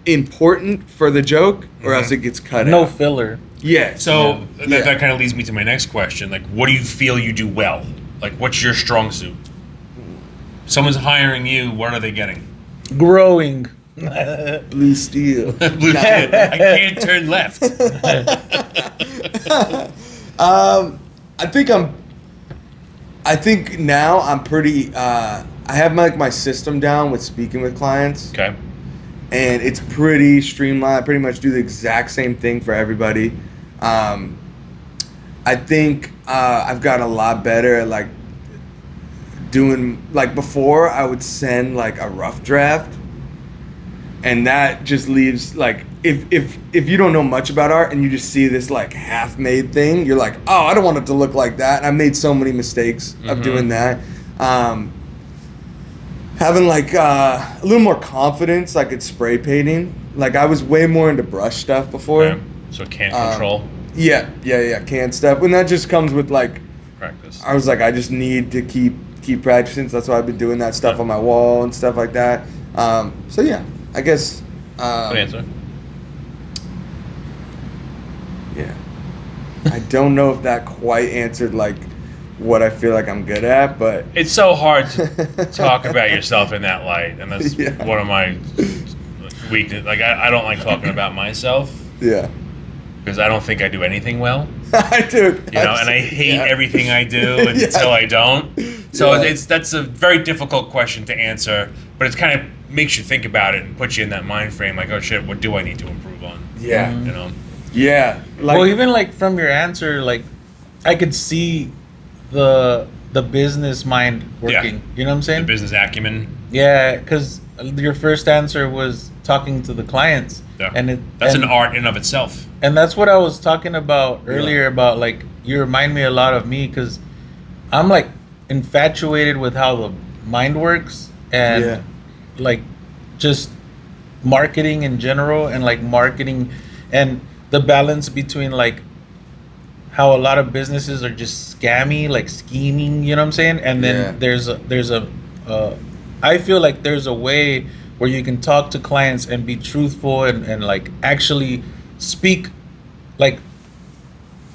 important for the joke, or else it gets cut No out. filler. Yeah. So Yeah. that kind of leads me to my next question. Like, what do you feel you do well? Like, what's your strong suit? Someone's hiring you. What are they getting? Growing. Blue steel. Blue shit. I can't turn left. I think now I'm pretty. I have my system down with speaking with clients, Okay. and it's pretty streamlined. I pretty much do the exact same thing for everybody. I think I've gotten a lot better at like doing, like before I would send like a rough draft, and that just leaves like, if you don't know much about art and you just see this like half-made thing, you're like, oh, I don't want it to look like that. And I made so many mistakes of doing that. Having like a little more confidence, like at spray painting. Like I was way more into brush stuff before. Okay. So can't control Yeah, can stuff. And that just comes with like, practice. I was like, I just need to keep practicing. So that's why I've been doing that stuff on my wall and stuff like that. So yeah, I guess. Good answer. Yeah. I don't know if that quite answered like what I feel like I'm good at, but It's so hard to talk about yourself in that light, and that's Yeah. one of my weaknesses. Like I don't like talking about myself yeah. because I don't think I do anything well. I do. And I hate Yeah. everything I do Yeah. until I don't. So Yeah. that's a very difficult question to answer, but it kind of makes you think about it and puts you in that mind frame. Like, oh shit, what do I need to improve on? Yeah. You know. Yeah. Like, Well, even like from your answer, like I could see the business mind working. You know what I'm The saying? business acumen. Yeah, because your first answer was talking to the clients, Yeah. and That's and, an art in of itself. and that's what I was talking about earlier. About like you remind me a lot of me because I'm like infatuated with how the mind works and Yeah. like just marketing in general, and like marketing and the balance between like how a lot of businesses are just scammy, like scheming, you know what I'm saying? And then Yeah. there's a I feel like there's a way where you can talk to clients and be truthful and like actually speak like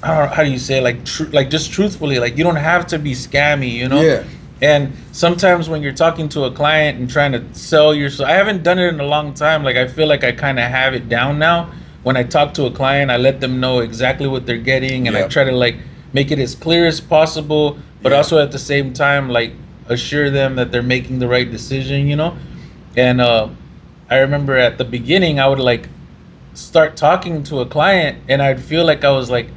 I don't know, how do you say, like, like, just truthfully, like, you don't have to be scammy, you know? Yeah. And sometimes when you're talking to a client and trying to sell I haven't done it in a long time. Like, I feel like I kind of have it down now. When I talk to a client, I let them know exactly what they're getting, and I Yep. try to, like, make it as clear as possible, but Yeah. also at the same time, like, assure them that they're making the right decision, you know? And I remember at the beginning, I would, like, start talking to a client, and I'd feel like I was, like,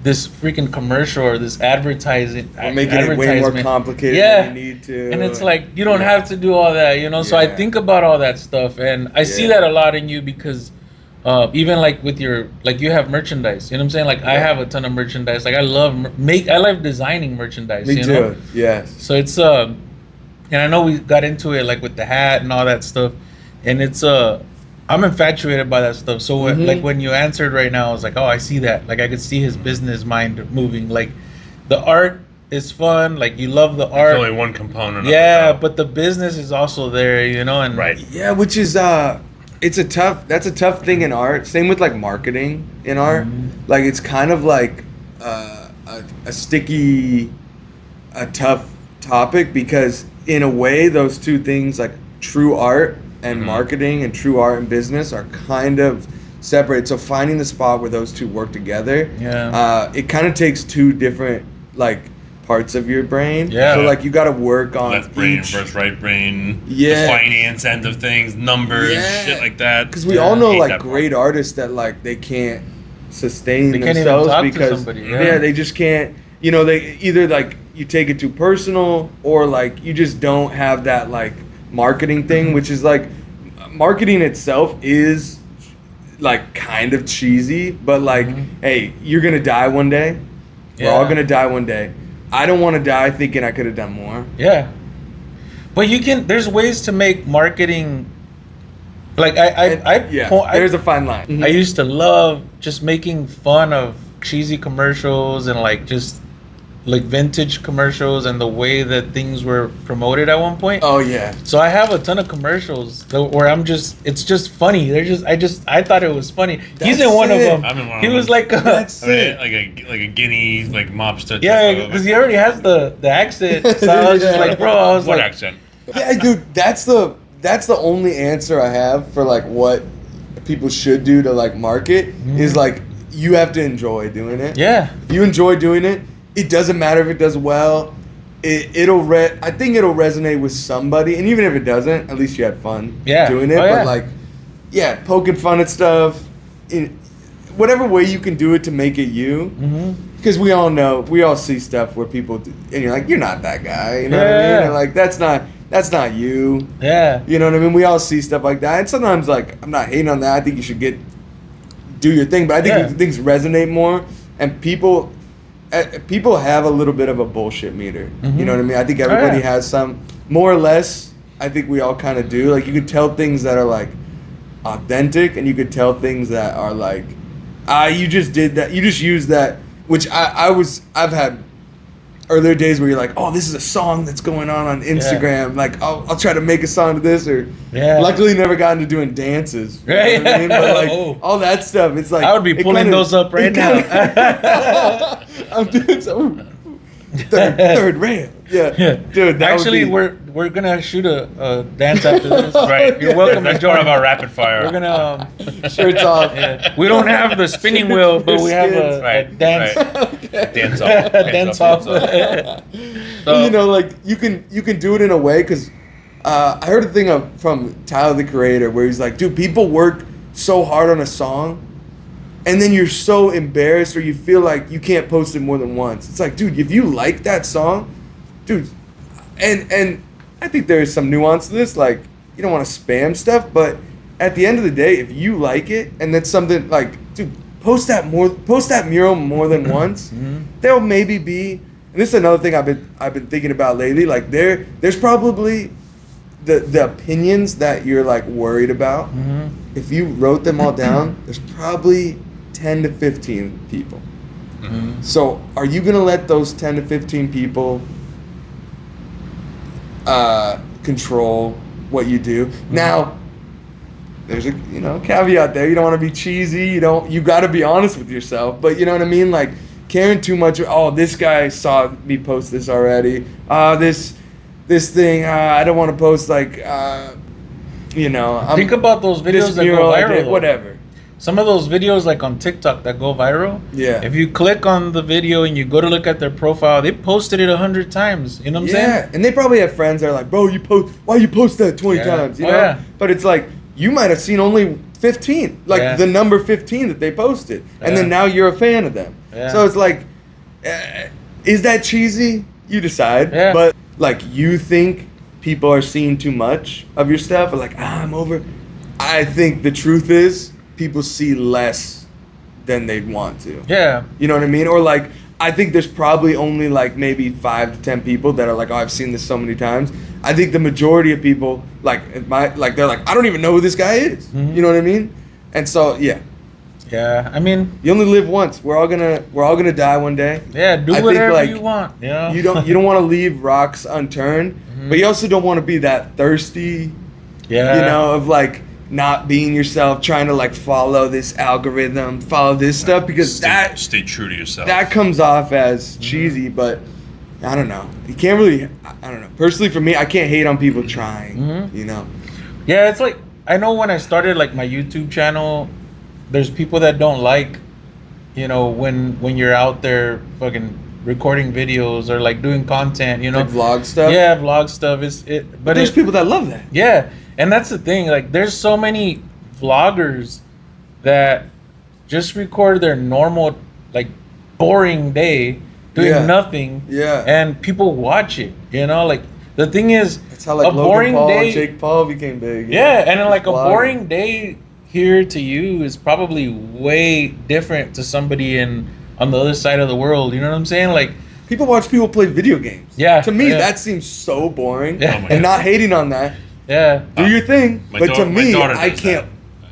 this freaking commercial or this advertising We're making it way more advertisement. complicated Yeah. than you need to. And it's like, you don't Yeah. have to do all that, you know? So I Yeah. think about all that stuff, and I see Yeah. that a lot in you because even like with your, like, you have merchandise, you know what I'm saying? Like, I Yeah. have a ton of merchandise. Like, I love I love designing merchandise, Me you too. know? Yes. So it's and I know we got into it, like, with the hat and all that stuff, and it's I'm infatuated by that stuff. So Mhm. like, when you answered right now, I was like, oh, I see that. Like, I could see his business mind moving. Like, the art is fun. Like, you love the There's art. only one component. Yeah, of it, but the business is also there, you know, and right. Yeah, which is that's a tough thing in art. Same with like marketing in art. Like it's kind of like a sticky, a tough topic because in a way those two things like true art and marketing and true art and business are kind of separate. So finding the spot where those two work together, it kind of takes two different like parts of your brain. Yeah. So like you got to work on Left brain each. versus right brain. Yeah. The finance end of things, numbers, Yeah. shit like that. Because we all know Hate like that part. great artists that like they can't sustain They can't even themselves talk to because somebody, yeah. they just can't. You know, they either like you take it too personal or like you just don't have that like marketing thing, which is like marketing itself is like kind of cheesy, but like hey, you're gonna die one day. We're all Yeah. gonna die one day. I don't want to die thinking I could have done more. Yeah. But there's ways to make marketing, like, There's a fine line. I used to love just making fun of cheesy commercials and like just like vintage commercials and the way that things were promoted at one point. Oh yeah. So I have a ton of commercials where it's just funny. I thought it was funny. He's That's in one of it. them. I'm in one He of was them. like, That's I mean, it. like a guinea, like mobster. type yeah, of- because he already has the accent. So I was just Yeah. like, bro, I was What like, accent? Yeah, dude, that's the only answer I have for like what people should do to like market is like you have to enjoy doing it. yeah, If you enjoy doing it, it doesn't matter if it does well. I think it'll resonate with somebody, and even if it doesn't, at least you had fun Yeah. doing it. Oh, but yeah. like, yeah, poking fun at stuff in whatever way you can do it to make it you. Because we all know, we all see stuff where people do, and you're like, you're not that guy. You know what I mean? Yeah. And like, that's not you. yeah. You know what I mean? We all see stuff like that, and sometimes like I'm not hating on that. I think you should do your thing, but I think Yeah. things resonate more, and people have a little bit of a bullshit meter. You know what I mean? I think everybody yeah. has some, more or less. I think we all kind of do. Like you could tell things that are like authentic, and you could tell things that are like, you just did that. You just used that. Which I've had earlier days where you're like, oh, this is a song that's going on Instagram. Like, I'll try to make a song to this, or Yeah. luckily never got into doing dances. You know Right. what I mean? But like Oh. all that stuff, it's like I would be it pulling kinda- those up right it now. kinda- I'm doing some third rail. Yeah, Yeah. dude. That Actually, would be, we're gonna shoot a dance after this. Right. You're welcome to That's part join. of our rapid fire. We're gonna. shirts off. Yeah. We don't have the spinning wheel, but we have a Right. dance. Right. Dance off. Dance off. But, you know, like you can do it in a way because I heard a thing from Tyler the Creator where he's like, dude, people work so hard on a song, and then you're so embarrassed or you feel like you can't post it more than once. It's like, dude, if you like that song, dude, and I think there's some nuance to this. Like, you don't want to spam stuff, but at the end of the day, if you like it and that's something like, dude, post that mural more than once. There'll maybe be, and this is another thing I've been thinking about lately. Like there's probably the opinions that you're like worried about. If you wrote them all down, there's probably 10 to 15 people. So are you gonna let those 10 to 15 people control what you do? Now, there's a caveat there. You don't want to be cheesy. You got to be honest with yourself. But you know what I mean? Like caring too much. Oh, this guy saw me post this already. This thing. I don't want to post like. Think about those videos that go viral. Whatever. Some of those videos like on TikTok that go viral. Yeah. If you click on the video and you go to look at their profile, they posted it 100 times. You know what I'm saying? Yeah, and they probably have friends that are like, bro, why you post that 20 times? You know? Yeah. But it's like, you might have seen only 15, like the number 15 that they posted. And then now you're a fan of them. Yeah. So it's like, is that cheesy? You decide. Yeah. But like, you think people are seeing too much of your stuff? Or like, I'm over. I think the truth is, people see less than they'd want to. Yeah. You know what I mean? Or like, I think there's probably only like maybe 5 to 10 people that are like, oh, I've seen this so many times. I think the majority of people they're like, I don't even know who this guy is. Mm-hmm. You know what I mean? And so yeah, I mean, you only live once. We're all gonna die one day. yeah, do I whatever think, like, you want. You know? You don't want to leave rocks unturned, but you also don't want to be that thirsty. Yeah. Of like not being yourself, trying to like follow this algorithm, follow this stuff, because stay true to yourself. that comes off as cheesy, but I don't know. You can't really, I don't know. Personally, for me, I can't hate on people trying, Yeah, it's like, I know when I started like my YouTube channel, there's people that don't like, when you're out there fucking recording videos or like doing content, Like vlog stuff? Yeah, vlog stuff. But there's people that love that. Yeah, and that's the thing. Like, there's so many vloggers that just record their normal, like, boring day doing nothing. Yeah. And people watch it. Like, the thing is, It's how like a Logan boring Paul day. and Jake Paul became big. Yeah, and then like a Vlogging. boring day here to you is probably way different to somebody on the other side of the world. You know what I'm saying? Like, People watch people play video games. Yeah, To me, yeah. that seems so boring. Yeah. Oh my And God. not hating on that. yeah. Do your thing. My But daughter- to my me, daughter I does can't.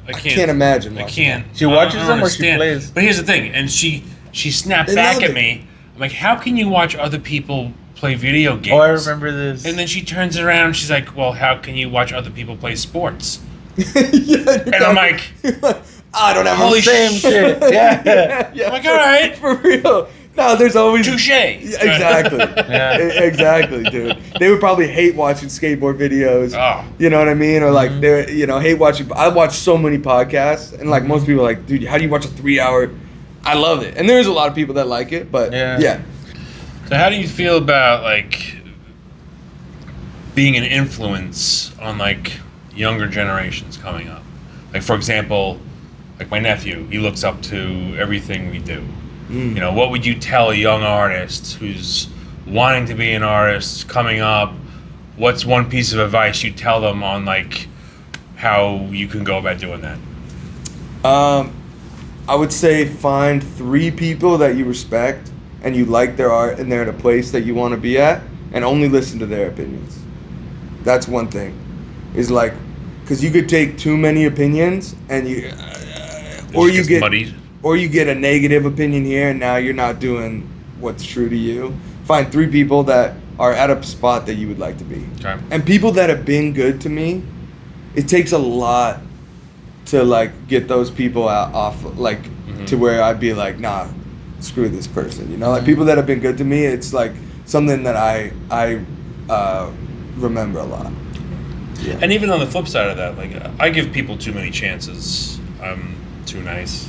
that. I can't imagine. I watching can't. She watches I don't them or she understand. plays? But here's the thing, and she snapped They back love at it. me. I'm like, how can you watch other people play video games? Oh, I remember this. And then she turns it around. She's like, well, how can you watch other people play sports? that. And I'm like, I don't have holy a same shit. Yeah. yeah. I'm like, all right, For real. No, there's always touche. Exactly. Exactly, dude. They would probably hate watching skateboard videos. Oh. You know what I mean? Or like they hate watching. I watch so many podcasts, and like most people are like, dude, how do you watch a 3-hour? I love it, and there's a lot of people that like it, but yeah. So how do you feel about like being an influence on like younger generations coming up? Like, for example, like my nephew, he looks up to everything we do. What would you tell a young artist who's wanting to be an artist coming up? What's one piece of advice you tell them on like how you can go about doing that? I would say find 3 people that you respect and you like their art and they're in a place that you want to be at, and only listen to their opinions. That's one thing. Is like, because you could take too many opinions and you, or you get muddied. or you get a negative opinion here and now you're not doing what's true to you. Find 3 people that are at a spot that you would like to be. Okay. And people that have been good to me, it takes a lot to like get those people out off like to where I'd be like, nah, screw this person. Like people that have been good to me, it's like something that I remember a lot. Yeah. And even on the flip side of that, like I give people too many chances. I'm too nice.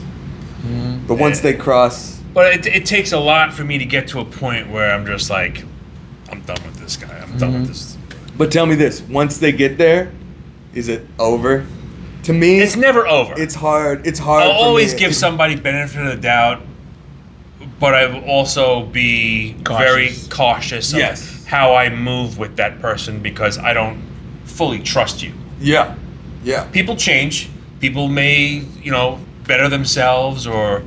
But once they cross, But it takes a lot for me to get to a point where I'm just like, I'm done with this guy. I'm done with this. but tell me this, once they get there, is it over? To me, It's never over. it's hard. It's hard. I'll for always me. give somebody benefit of the doubt, but I will also be very cautious of Yes. how I move with that person because I don't fully trust you. Yeah. People change. People may, better themselves or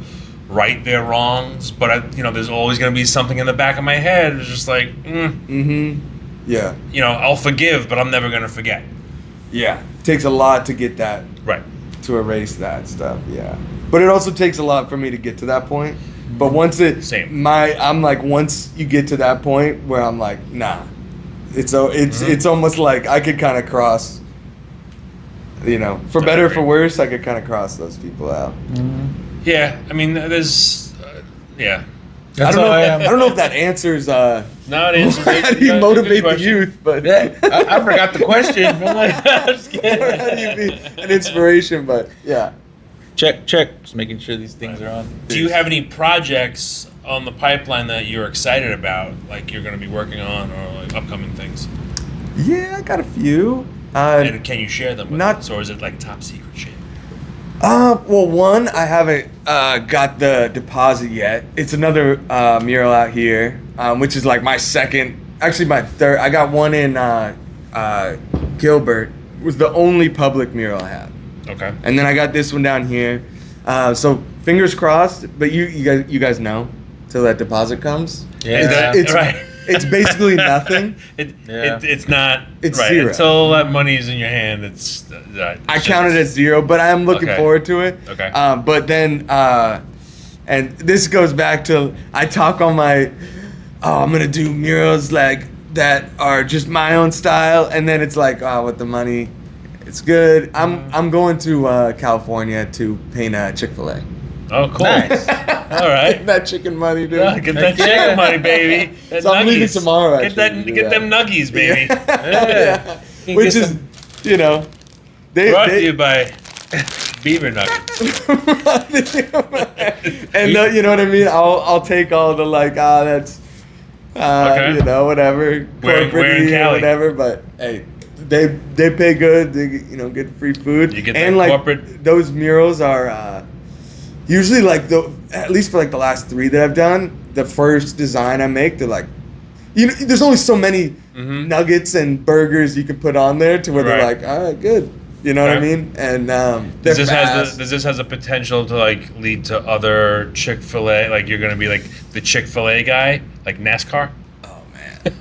right their wrongs, but there's always going to be something in the back of my head. It's just like, Yeah. I'll forgive, but I'm never going to forget. Yeah. It takes a lot to get that, Right. to erase that stuff. Yeah. But it also takes a lot for me to get to that point. But once Same. I'm like, once you get to that point where I'm like, nah, it's almost like I could kind of cross you know, for better or for worse, I could kind of cross those people out. Yeah, I mean, there's, yeah. I don't know if that answers. No, it answers. How do you motivate the youth? But Yeah, I forgot the question. I'm like, I'm just kidding. how do you be an inspiration? But yeah. check. Just making sure these things are on. Do you have any projects on the pipeline that you're excited about, like you're going to be working on, or like upcoming things? Yeah, I got a few. And can you share them with not- us, or is it like top secret shit? Well, one, I haven't got the deposit yet. It's another mural out here, which is like my second, actually my third. I got one in Gilbert. It was the only public mural I have. Okay. And then I got this one down here. So fingers crossed. But you guys know till that deposit comes. Yeah. It's right. It's basically nothing. It's not. It's right. zero. Until that money's in your hand, it's. I count it as zero, but I am looking Okay. forward to it. Okay. But then, and this goes back to I talk on my, I'm gonna do murals like that are just my own style, and then it's like, with the money, it's good. I'm going to California to paint a Chick-fil-A. Oh, cool. Nice. All right. That chicken money, dude. Yeah, get that Yeah. chicken money, baby. That So I'm leaving nuggies. tomorrow, Get actually, that. to do Get that. them nuggies, baby. Yeah. You can Which get is, some- you know, Brought to you by Beaver Nuggets. and you know what I mean. I'll take all the like, that's, Okay. you know, whatever, Where in corporate or Cali? whatever. But hey, they pay good. They get free food. You get and that like corporate- those murals are usually like at least for like the last 3 that I've done. The first design I make, they're like, you know, there's only so many nuggets and burgers you can put on there to where they're Right. like, all right, good. You know what I Okay. mean? And Does they're this fast. does this has a potential to like lead to other Chick-fil-A? Like you're gonna be like the Chick-fil-A guy, like NASCAR? Oh man,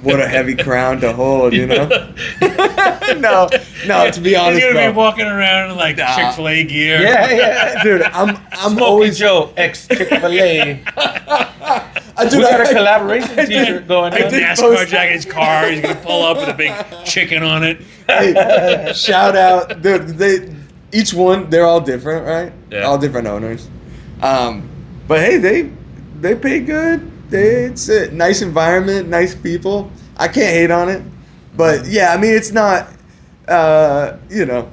what a heavy crown to hold, you know? no, to be honest, He's gonna though, be walking around in like Nah. Chick-fil-A gear. Yeah. dude, I'm Smokey always Joe, ex Chick-fil-A. I We do got a collaboration t-shirt going Like on. did NASCAR post- jacket his car. He's gonna pull up with a big chicken on it. Hey, shout out, dude. Each one, they're all different, right? Yeah. All different owners. But hey, they pay good. It's a nice environment, nice people. I can't hate on it. But yeah, I mean, it's not. You know,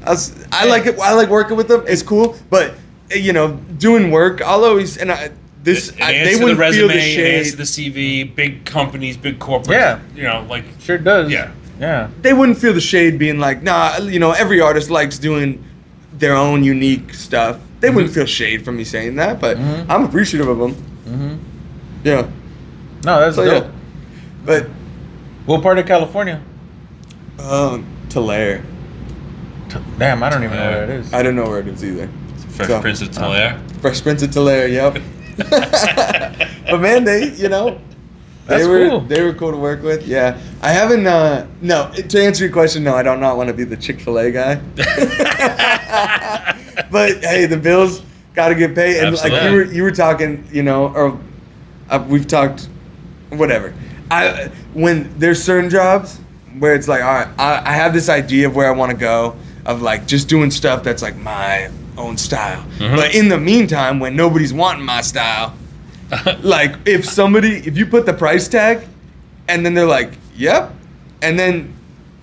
I like it. I like working with them. It's cool. But you know, doing work, I'll always It they adds to the wouldn't feel resume, the it adds shade. to the CV, big companies, big corporate. Yeah. You know, like Sure does. Yeah. Yeah. They wouldn't feel the shade being like, nah, you know, every artist likes doing their own unique stuff. They wouldn't feel shade from me saying that, but I'm appreciative of them. Yeah. No, that's So dope. yeah. But What part of California? Tulare. Damn, I don't even know where it is. I don't know where it is either. Fresh So- Prince of Tulare. Fresh Prince of Tulare, yep. But man, they That's were cool. they were cool to work with. Yeah, I haven't. No, to answer your question, no, I do not want to be the Chick-fil-A guy. But hey, the bills got to get paid, and like Absolutely. you were talking, you know, or we've talked, whatever. When there's certain jobs where it's like, all right, I have this idea of where I want to go, of like just doing stuff that's like my own style. But in the meantime, when nobody's wanting my style, like if you put the price tag and then they're like, yep, and then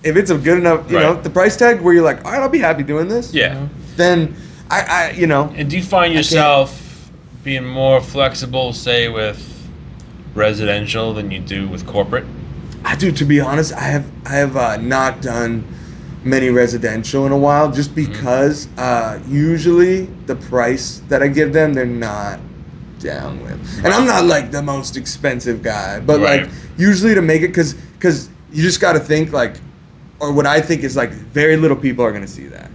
if it's a good enough, you know, Right. the price tag where you're like, all right, I'll be happy doing this. Yeah. Then I you know, And do you find yourself being more flexible, say, with residential than you do with corporate? I do, to be honest, I have not done many residential in a while just because usually the price that I give them, they're not down with. And I'm not like the most expensive guy, but Right. like usually to make it, because you just got to think like, or what I think is like very little people are going to see that.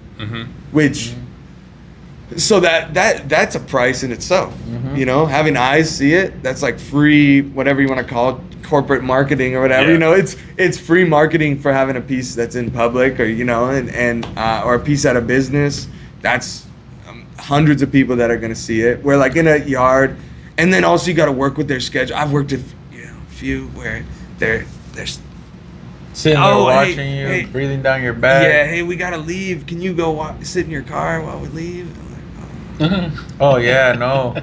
Which, so that's a price in itself. You know, having eyes see it, that's like free, whatever you want to call it, corporate marketing or whatever. Yeah. You know, it's free marketing for having a piece that's in public, or you know, and or a piece out of business. That's hundreds of people that are going to see it. We're like in a yard, and then also you got to work with their schedule. I've worked with, you know, a few where they're Sitting there Oh, hey, watching you, hey. breathing down your back. Yeah, hey, we gotta leave. Can you go sit in your car while we leave? I'm like, Oh yeah, no.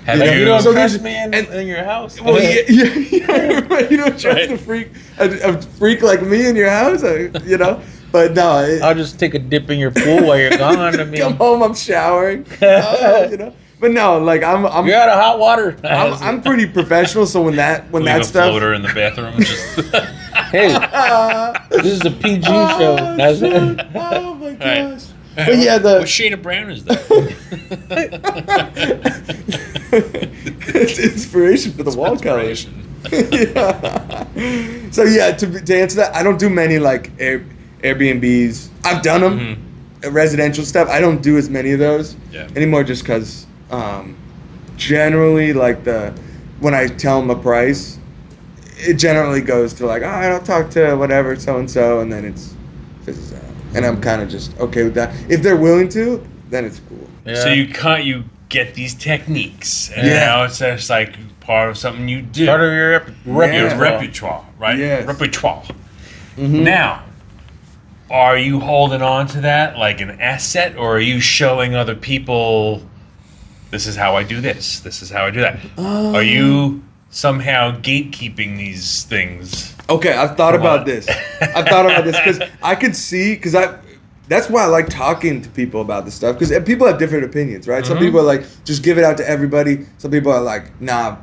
Have Like, you don't So trust there's- me in your house. well, yeah, you don't trust Right. a freak like me in your house, you know. But no, I'll just take a dip in your pool while you're gone. I mean, come home, I'm showering, you know. But no, like I'm you're out of hot water. I'm pretty professional. So when that leave that a stuff, floater in the bathroom. Just Hey, this is a PG show. That's shit. it. Oh my Right. gosh. But yeah, what shade of brown is that? it's inspiration for the wall colors. Yeah. So yeah, to answer that, I don't do many like Airbnbs. I've done them, residential stuff. I don't do as many of those anymore, just because generally like when I tell them a price, it generally goes to like, all right, I'll talk to whatever so and so, and then it's fizzes out. And I'm kind of just okay with that. If they're willing to, then it's cool. Yeah. So you get these techniques, and Yeah. now it's just like part of something you do. Part of your your Yeah. repertoire, right? Yes. Repertoire. Now, are you holding on to that like an asset, or are you showing other people, this is how I do this, this is how I do that? Are you somehow gatekeeping these things? Okay, I've thought For about what? this. I've thought about this because I could see that's why I like talking to people about this stuff, because people have different opinions, right? Some people are like, just give it out to everybody. Some people are like, nah,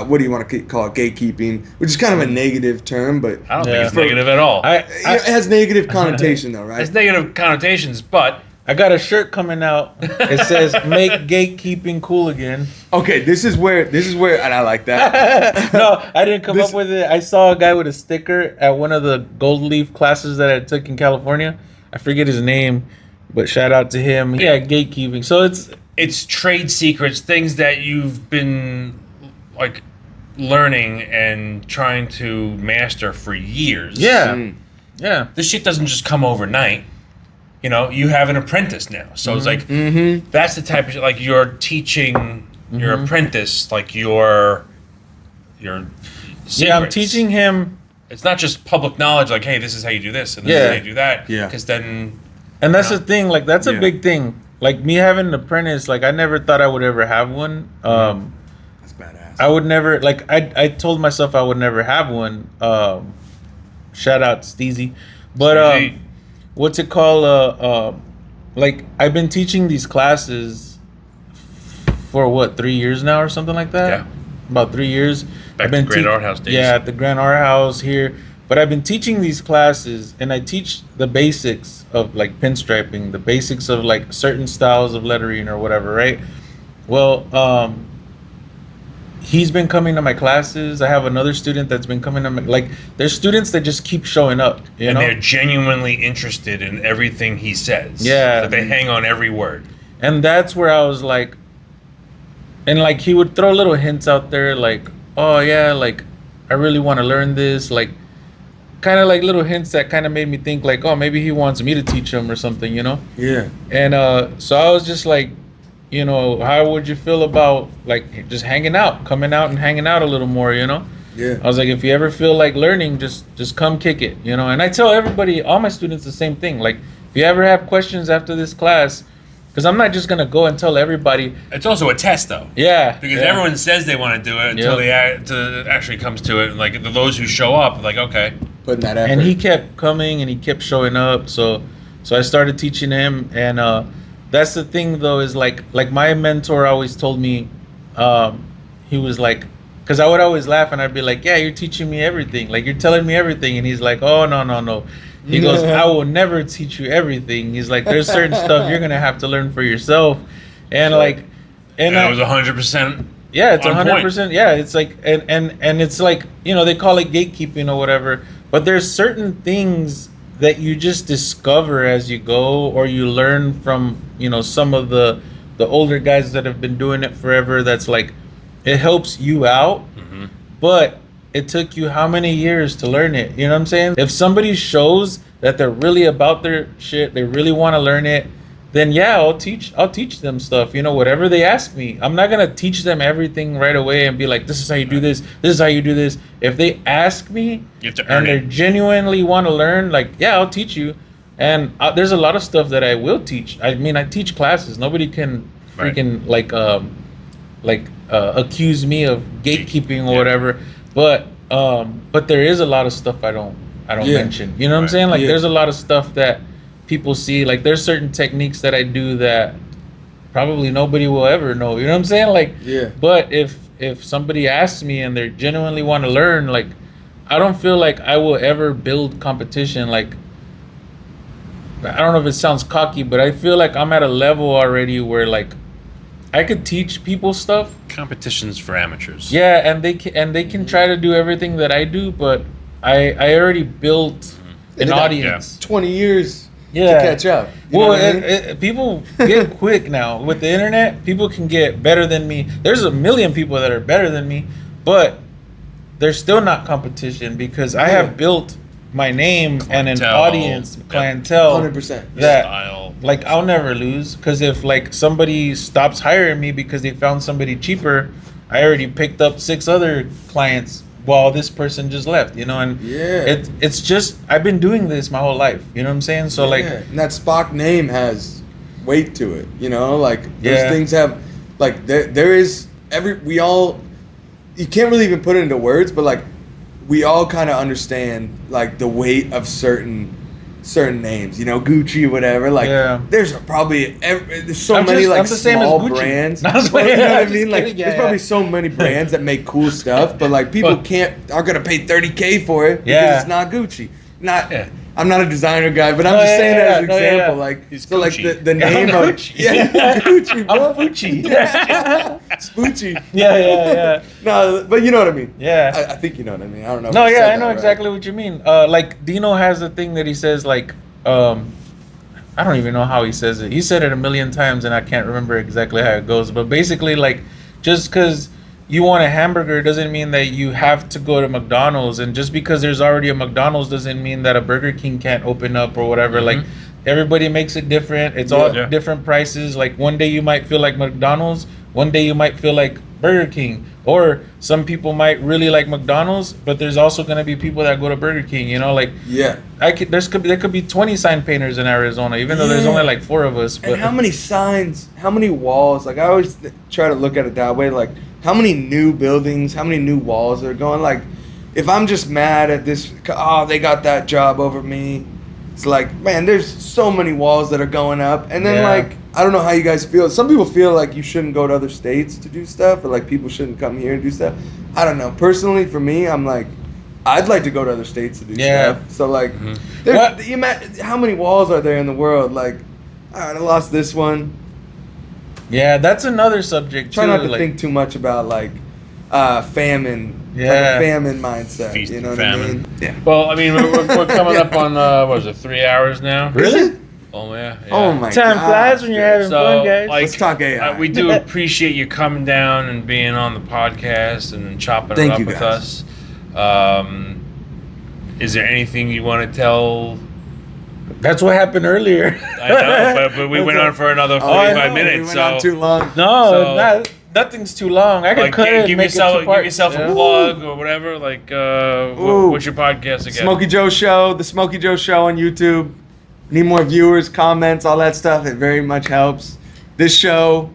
what do you want to call it, gatekeeping, which is kind of a negative term, but I don't Yeah. think it's negative at all. I, it has negative connotation though, right? It's negative connotations, but I got a shirt coming out. It says "Make gatekeeping cool again." Okay, this is where, and I like that. No, I didn't come This- up with it. I saw a guy with a sticker at one of the gold leaf classes that I took in California. I forget his name, but shout out to him. Yeah, gatekeeping. So it's trade secrets, things that you've been like learning and trying to master for years. yeah, yeah. This shit doesn't just come overnight. You know, you have an apprentice now. So it's like that's the type of shit, like you're teaching your apprentice like your Yeah, I'm secrets. teaching him, It's not just public knowledge like, hey, this is how you do this and this Yeah. is how you do that. Yeah. Because then and that's the thing. Like that's a Yeah. big thing. Like me having an apprentice. Like I never thought I would ever have one. That's badass. I would never like. I told myself I would never have one. Shout out Steezy, but Steezy. what's it called? Like I've been teaching these classes for what 3 years now or something like that. Yeah. About 3 years. Back I've been to Grand Art House days. Yeah, at the Grand Art House here. But I've been teaching these classes, and I teach the basics of like pinstriping, the basics of like certain styles of lettering or whatever, right? Well, he's been coming to my classes. I have another student that's been coming to my, like, there's students that just keep showing up, you and know? they're genuinely interested in everything he says. Yeah. That they hang on every word. And that's where I was like, and like he would throw little hints out there, like, oh yeah, like I really want to learn this, like kind of like little hints that kind of made me think like, oh, maybe he wants me to teach him or something, you know? Yeah. And so I was just like, you know, how would you feel about like just hanging out, coming out and hanging out a little more, you know? Yeah. I was like, if you ever feel like learning, just come kick it, you know? And I tell everybody, all my students, the same thing. Like, if you ever have questions after this class, because I'm not just going to go and tell everybody. It's also a test, though. Yeah. Because yeah. everyone says they want to do it until it actually comes to it. Like those who show up, like, okay. Putting that effort. And he kept coming and he kept showing up. So I started teaching him. And that's the thing, though, is like my mentor always told me, he was like, because I would always laugh and I'd be like, yeah, you're teaching me everything. Like, you're telling me everything. And he's like, oh, no. He goes, I will never teach you everything. He's like, there's certain stuff you're going to have to learn for yourself. And like, And it was 100%. yeah, it's on point. 100%. Yeah, it's like, and it's like, you know, they call it gatekeeping or whatever. But there's certain things that you just discover as you go, or you learn from, you know, some of the older guys that have been doing it forever. That's like, it helps you out, but it took you how many years to learn it? You know what I'm saying? If somebody shows that they're really about their shit, they really want to learn it, then yeah, I'll teach them stuff. You know, whatever they ask me. I'm not gonna teach them everything right away and be like, this is how you do this. This is how you do this. If they ask me You have to earn and it. they genuinely want to learn, like, yeah, I'll teach you. And there's a lot of stuff that I will teach. I mean, I teach classes. Nobody can Right. freaking accuse me of gatekeeping or Yeah. whatever. But there is a lot of stuff I don't Yeah. mention. You know what I'm Right. saying? Like Yeah. there's a lot of stuff that people see. Like there's certain techniques that I do that probably nobody will ever know. You know what I'm saying? Like Yeah. but if somebody asks me and they genuinely want to learn, like I don't feel like I will ever build competition. Like I don't know if it sounds cocky, but I feel like I'm at a level already where like I could teach people stuff. Competitions for amateurs. Yeah, and they can try to do everything that I do, but I already built an They got audience. 20 years Yeah. to catch up. You know Well, what I mean? people get quick now with the internet. People can get better than me. There's a million people that are better than me, but there's still not competition because I Yeah. have built my name and an Clientele. audience, Yep. clientele 100%. that Style. like I'll never lose. Because if like somebody stops hiring me because they found somebody cheaper, I already picked up 6 other clients while this person just left. You know, and Yeah. it's just I've been doing this my whole life. You know what I'm saying? So like. Yeah. And that Spock name has weight to it, you know? Like, those Yeah. things have, like, there is, we all, you can't really even put it into words, but, like, we all kind of understand, like, the weight of certain names, you know, Gucci, whatever. Like, Yeah. there's probably, there's so I'm many, just- like, I'm the same as small Gucci. brands. No, I'm just Well, you know kidding. what I I'm mean? just Like, kidding. there's Yeah, probably yeah. so many brands that make cool stuff, but, like, people aren't going to pay $30K for it because Yeah. it's not Gucci. Not, Yeah. I'm not a designer guy, but I'm No, just yeah, saying yeah, that as an no, yeah, example. yeah. Like, He's so, like, Gucci. the name I'm of Gucci. yeah, Gucci, bro. I'm Gucci. Spoochie. Yeah. No, but you know what I mean. Yeah. I think you know what I mean. I don't know. if No, I yeah, said I know that right. exactly what you mean. Like Dino has a thing that he says like, I don't even know how he says it. He said it a million times and I can't remember exactly how it goes. But basically, like, just because you want a hamburger doesn't mean that you have to go to McDonald's, and just because there's already a McDonald's doesn't mean that a Burger King can't open up or whatever. Like, everybody makes it different. It's all Yeah. different prices. Like one day you might feel like McDonald's, one day you might feel like Burger King, or some people might really like McDonald's, but there's also gonna be people that go to Burger King. You know, like Yeah. there could be 20 sign painters in Arizona, even though there's Yeah. only like 4 of us. But And how many signs? How many walls? Like, I always try to look at it that way. Like, how many new buildings? How many new walls are going? Like, if I'm just mad at this, oh, they got that job over me. It's like, man, there's so many walls that are going up. And then, Yeah. like, I don't know how you guys feel. Some people feel like you shouldn't go to other states to do stuff, or like people shouldn't come here and do stuff. I don't know. Personally, for me, I'm like, I'd like to go to other states to do Yeah. stuff. So, like, What- how many walls are there in the world? Like, all right, I lost this one. yeah, that's another subject Try too. not to like, think too much about, like, famine. Like Yeah. a famine mindset. Feast you know and what I famine. mean? Yeah. Well, I mean, we're coming up on what is it, 3 hours now? Really? Oh yeah. Oh my Time God. flies when you're having fun, guys. like, Let's talk AI. We do appreciate you coming down and being on the podcast and chopping Thank it up you, with guys. us. Is there anything you want to tell? That's what happened earlier. I know, but we went on for another 45 We minutes. went on So, too long. No, So- nothing's too long. I can like, cut it. And give make yourself it 2 parts. give yourself Yeah. a plug or whatever. Like, Ooh. what's your podcast again? Smokey Joe Show, the Smokey Joe Show on YouTube. Need more viewers, comments, all that stuff. It very much helps. This show,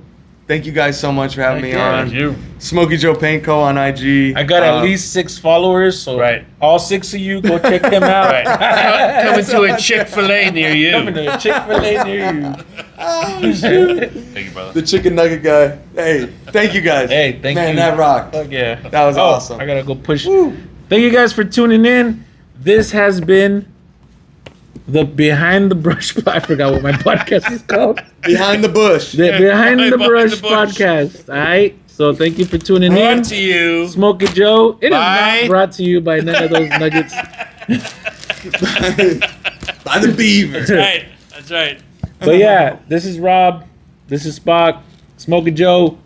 thank you guys so much for having me Heck yeah. on. Thank you. Smokey Joe Paint Co. on IG. I got at least 6 followers, so Right. all 6 of you go check them out. Right. Coming to a Chick-fil-A near you. Coming to a Chick-fil-A near you. Oh, shoot. Thank you, brother. The chicken nugget guy. Hey, thank you guys. Hey, thank Man, you. that rocked. Fuck yeah. That was awesome. I gotta go push. Woo. Thank you guys for tuning in. This has been the Behind the Brush. I forgot what my podcast is called. Behind the bush. The Behind the Behind Brush the Bush. podcast. All right. So thank you for tuning in. Brought to you. Smokey Joe. It is Bye. not brought to you by none of those nuggets. By the beaver. That's right. That's right. But yeah, this is Rob. This is Spock. Smokey Joe.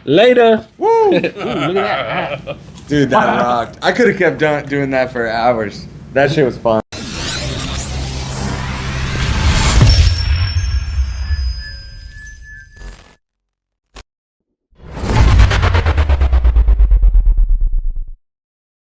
Later. Woo. Ooh, look at that. Dude, that rocked. I could have kept doing that for hours. That shit was fun.